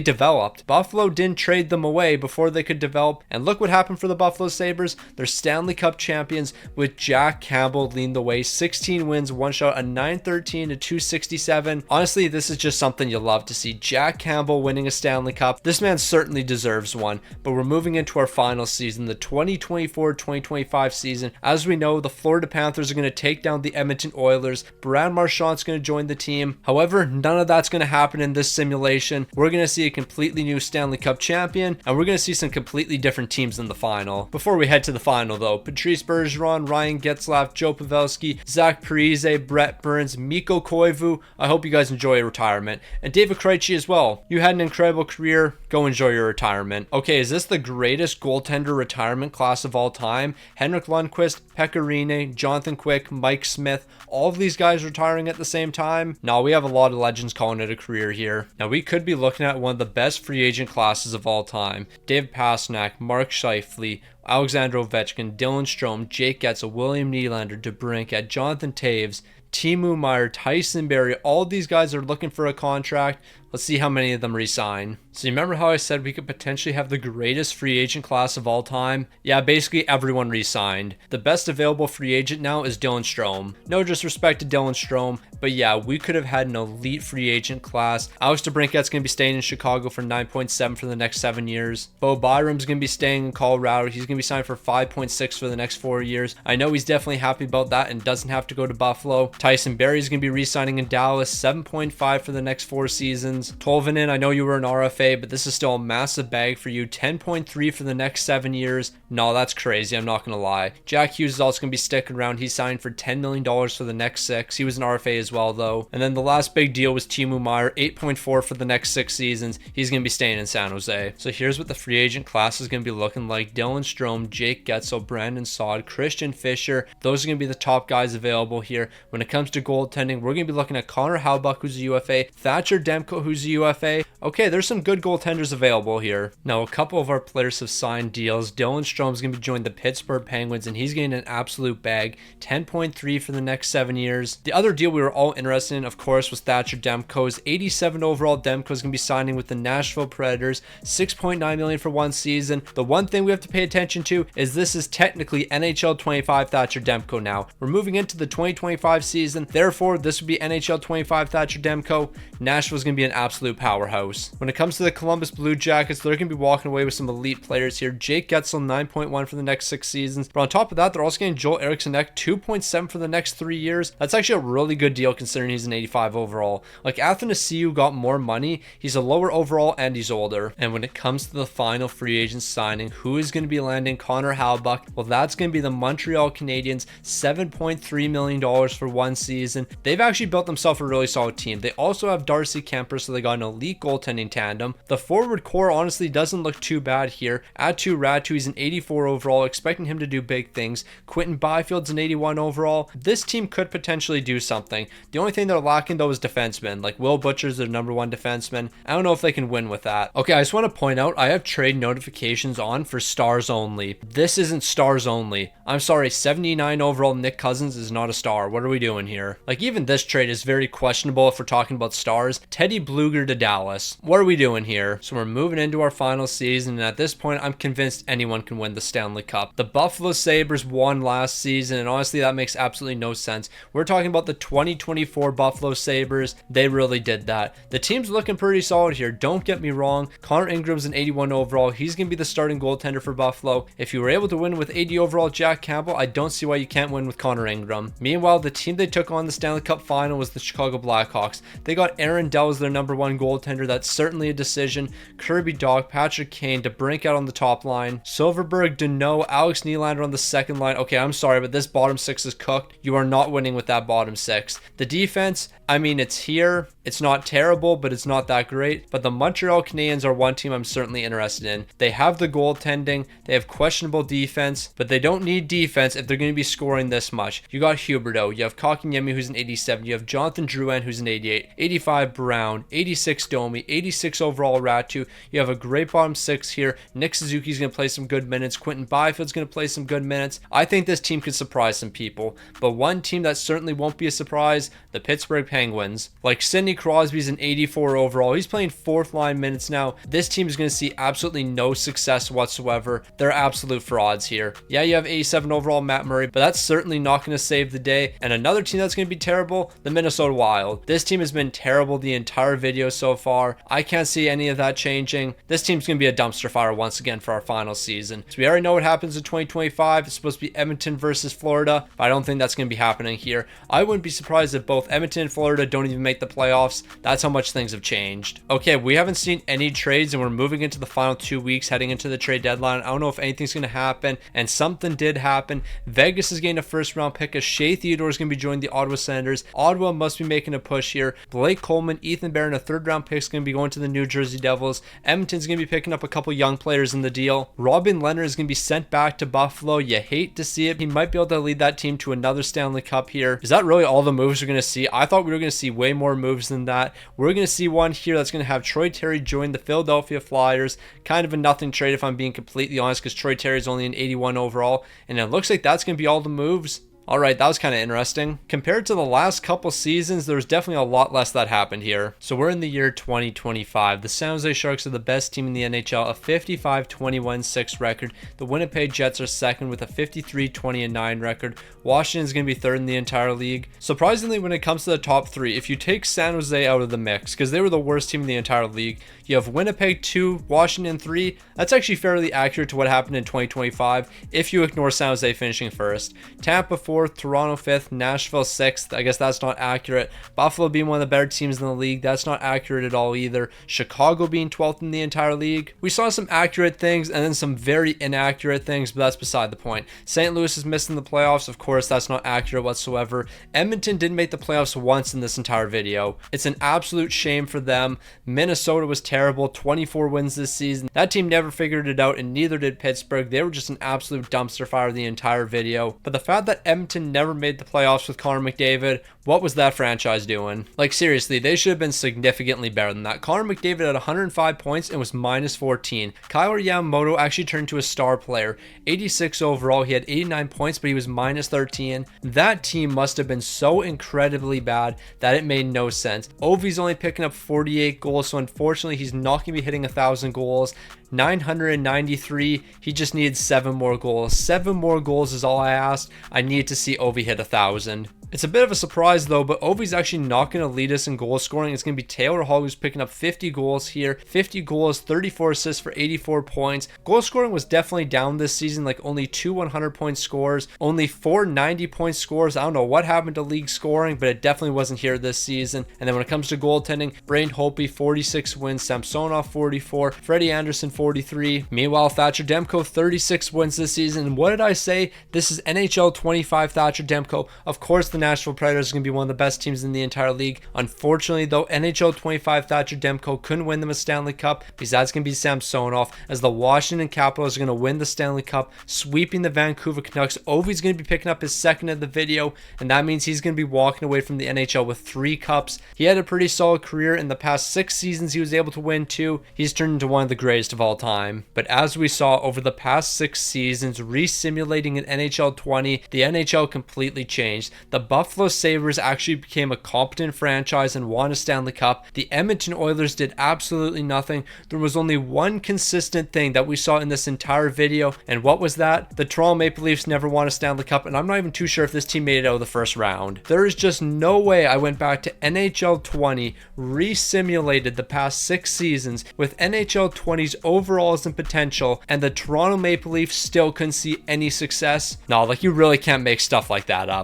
developed. Buffalo didn't trade them away before they could develop. And look what happened for the Buffalo Sabres. They're Stanley Cup champions with Jack Campbell leading the way. 16 wins, one shot, a 913 to 267. Honestly, this is just something you love to see. Jack Campbell winning a Stanley Cup. This man certainly deserves one. But we're moving into our final season, the 2024-2025 season. As we know, the Florida Panthers are going to take down the Edmonton Oilers. Brad Marchand's going to join the team. However, none of that's going to happen in this simulation. We're going to see a completely new Stanley Cup champion, and we're going to see some completely different teams in the final. Before we head to the final though, Patrice Bergeron, Ryan Getzlaf, Joe Pavelski, Zach Parise, Brett Burns, Mikko Koivu. I hope you guys enjoy your retirement. And David Krejci as well. You had an incredible career. Go enjoy your retirement. Okay, is this the greatest goaltender retirement class of all time? Henrik Lundqvist, Pekka Rinne, Jonathan Quick, Mike Smith, all of these guys retiring at the same time? No, we have a lot of legends calling it a career here. Now, we could be looking at one of the best free agent classes of all time. David Pastrnak, Mark Scheifele, Alexander Ovechkin, Dylan Strome, Jake Getzel, William Nylander, DeBrincat, Jonathan Toews, Timo Meier, Tyson Barrie. All these guys are looking for a contract. Let's see how many of them resign. So you remember how I said we could potentially have the greatest free agent class of all time? Yeah, basically everyone re-signed. The best available free agent now is Dylan Strome. No disrespect to Dylan Strome, but yeah, we could have had an elite free agent class. Alex DeBrincat's going to be staying in Chicago for 9.7 for the next 7 years. Bo Byram's going to be staying in Colorado. He's going to be signed for 5.6 for the next 4 years. I know he's definitely happy about that and doesn't have to go to Buffalo. Tyson Barrie's going to be re-signing in Dallas, 7.5 for the next 4 seasons. Tolvanen, I know you were an RFA, but this is still a massive bag for you. 10.3 for the next 7 years. No, that's crazy. I'm not going to lie. Jack Hughes is also going to be sticking around. He signed for $10 million for the next 6. He was an RFA as well, though. And then the last big deal was Timo Meier, 8.4 for the next 6 seasons. He's going to be staying in San Jose. So here's what the free agent class is going to be looking like. Dylan Strome, Jake Getzel, Brandon Saad, Christian Fischer. Those are going to be the top guys available here. When it comes to goaltending, we're going to be looking at Connor Hellebuyck, who's a UFA, Thatcher Demko, who's a UFA. Okay, there's some good goaltenders available here. Now, a couple of our players have signed deals. Dylan Strome's going to be joining the Pittsburgh Penguins, and he's getting an absolute bag. 10.3 for the next 7 years. The other deal we were all interested in, of course, was Thatcher Demko's 87 overall. Demko's going to be signing with the Nashville Predators. $6.9 million for 1 season. The one thing we have to pay attention to is this is technically NHL 25 Thatcher Demko now. We're moving into the 2025 season. Therefore, this would be NHL 25 Thatcher Demko. Nashville's going to be an absolute powerhouse. When it comes to the Columbus Blue Jackets, they're going to be walking away with some elite players here. Jake Getzel, 9.1 for the next 6 seasons. But on top of that, they're also getting Joel Eriksson Ek, 2.7 for the next 3 years. That's actually a really good deal considering he's an 85 overall. Like, Athanasiou got more money. He's a lower overall and he's older. And when it comes to the final free agent signing, who is going to be landing? Connor Hellebuyck. Well, that's going to be the Montreal Canadiens, $7.3 million for 1 season. They've actually built themselves a really solid team. They also have Darcy Kemper, so they got an elite goaltending tandem. The forward core honestly doesn't look too bad here. Aatu Räty, he's an 84 overall, expecting him to do big things. Quentin Byfield's an 81 overall. This team could potentially do something. The only thing they're lacking though is defensemen. Like Will Butcher's their number one defenseman. I don't know if they can win with that. Okay, I just want to point out I have trade notifications on for stars only. This isn't stars only. I'm sorry, 79 overall Nick Cousins is not a star. What are we doing here? Like, even this trade is very questionable if we're talking about stars. Teddy Bluger to Dallas. What are we doing here? So we're moving into our final season, and at this point, I'm convinced anyone can win the Stanley Cup. The Buffalo Sabres won last season, and honestly, that makes absolutely no sense. We're talking about the 2024 Buffalo Sabres. They really did that. The team's looking pretty solid here. Don't get me wrong. Connor Ingram's an 81 overall. He's going to be the starting goaltender for Buffalo. If you were able to win with 80 overall Jack Campbell, I don't see why you can't win with Connor Ingram. Meanwhile, the team they took on the Stanley Cup final was the Chicago Blackhawks. They got Aaron Dell as their number one goaltender. That's certainly a decision. Kirby Dach, Patrick Kane, DeBrincat on the top line, Silverberg, Deneau, Alex Nylander on the second line. Okay, I'm sorry, but this bottom six is cooked. You are not winning with that bottom six. The defense, I mean, it's here. It's not terrible, but it's not that great. But the Montreal Canadiens are one team I'm certainly interested in. They have the goaltending. They have questionable defense, but they don't need defense if they're going to be scoring this much. You got Huberdeau. You have Kotkaniemi, who's an 87. You have Jonathan Drouin, who's an 88. 85 Brown. 86 Domi. 86 overall Ratu. You have a great bottom six here. Nick Suzuki's going to play some good minutes. Quentin Byfield's going to play some good minutes. I think this team could surprise some people. But one team that certainly won't be a surprise, the Pittsburgh Penguins. Like Sidney Crosby's an 84 overall. He's playing fourth line minutes now. This team is going to see absolutely no success whatsoever. They're absolute frauds here. Yeah, you have 87 overall Matt Murray, but that's certainly not going to save the day. And another team that's going to be terrible, the Minnesota Wild. This team has been terrible the entire video so far. I can't see any of that changing. This team's going to be a dumpster fire once again for our final season. So we already know what happens in 2025. It's supposed to be Edmonton versus Florida, but I don't think that's going to be happening here. I wouldn't be surprised if both Edmonton and Florida don't even make the playoffs. That's how much things have changed. Okay, we haven't seen any trades, and we're moving into the final 2 weeks heading into the trade deadline. I don't know if anything's going to happen, and something did happen. Vegas is getting a first round pick. Shea Theodore is going to be joining the Ottawa Senators. Ottawa must be making a push here. Blake Coleman, Ethan Barron, a third round pick is going to be going to the New Jersey Devils. Edmonton's going to be picking up a couple young players in the deal. Robin Leonard is going to be sent back to Buffalo. You hate to see it. He might be able to lead that team to another Stanley Cup here. Is that really all the moves we're going to see? I thought we were going to see way more moves than that. We're going to see one here that's going to have Troy Terry join the Philadelphia Flyers. Kind of a nothing trade if I'm being completely honest, because Troy Terry is only an 81 overall, and it looks like that's going to be all the moves. Alright, that was kind of interesting. Compared to the last couple seasons, there's definitely a lot less that happened here. So we're in the year 2025. The San Jose Sharks are the best team in the NHL, a 55-21-6 record. The Winnipeg Jets are second with a 53-20-9 record. Washington's going to be third in the entire league. Surprisingly, when it comes to the top three, if you take San Jose out of the mix, because they were the worst team in the entire league, you have Winnipeg 2, Washington 3. That's actually fairly accurate to what happened in 2025 if you ignore San Jose finishing first. Tampa 4th, Toronto 5th, Nashville 6th. I guess that's not accurate. Buffalo being one of the better teams in the league. That's not accurate at all either. Chicago being 12th in the entire league. We saw some accurate things and then some very inaccurate things, but that's beside the point. St. Louis is missing the playoffs. Of course, that's not accurate whatsoever. Edmonton didn't make the playoffs once in this entire video. It's an absolute shame for them. Minnesota was terrible. 24 wins this season. That team never figured it out, and neither did Pittsburgh. They were just an absolute dumpster fire the entire video. But the fact that Edmonton never made the playoffs with Connor McDavid, what was that franchise doing? Like, seriously, they should have been significantly better than that. Connor McDavid had 105 points and was minus 14. Kyler Yamamoto actually turned to a star player. 86 overall. He had 89 points, but he was minus 13. That team must have been so incredibly bad that it made no sense. Ovi's only picking up 48 goals, so unfortunately, he's not going to be hitting 1,000 goals. 993. He just needs 7 more goals. 7 more goals is all I asked. I need to see Ovi hit 1,000. It's a bit of a surprise though, but Ovi's actually not going to lead us in goal scoring. It's going to be Taylor Hall who's picking up 50 goals here. 50 goals, 34 assists for 84 points. Goal scoring was definitely down this season, like only 2 100-point scores, only 4 90-point scores. I don't know what happened to league scoring, but it definitely wasn't here this season. And then when it comes to goaltending, Braden Holtby, 46 wins, Samsonov, 44, Freddie Anderson, 43. Meanwhile, Thatcher Demko, 36 wins this season. And what did I say? This is NHL 25 Thatcher Demko. Of course, the Nashville Predators are going to be one of the best teams in the entire league. Unfortunately, though, NHL 25 Thatcher Demko couldn't win them a Stanley Cup because that's going to be Samsonov, as the Washington Capitals are going to win the Stanley Cup, sweeping the Vancouver Canucks. Ovi's going to be picking up his second of the video, and that means he's going to be walking away from the NHL with 3 cups. He had a pretty solid career in the past 6 seasons. He was able to win 2. He's turned into one of the greatest of all time. But as we saw over the past 6 seasons, re-simulating an NHL 20, the NHL completely changed. The Buffalo Sabres actually became a competent franchise and won a Stanley Cup. The Edmonton Oilers did absolutely nothing. There was only one consistent thing that we saw in this entire video, and what was that? The Toronto Maple Leafs never won a Stanley Cup, and I'm not even too sure if this team made it out of the first round. There is just no way I went back to NHL 20, re-simulated the past 6 seasons with NHL 20's overalls and potential, and the Toronto Maple Leafs still couldn't see any success. No, like, you really can't make stuff like that up.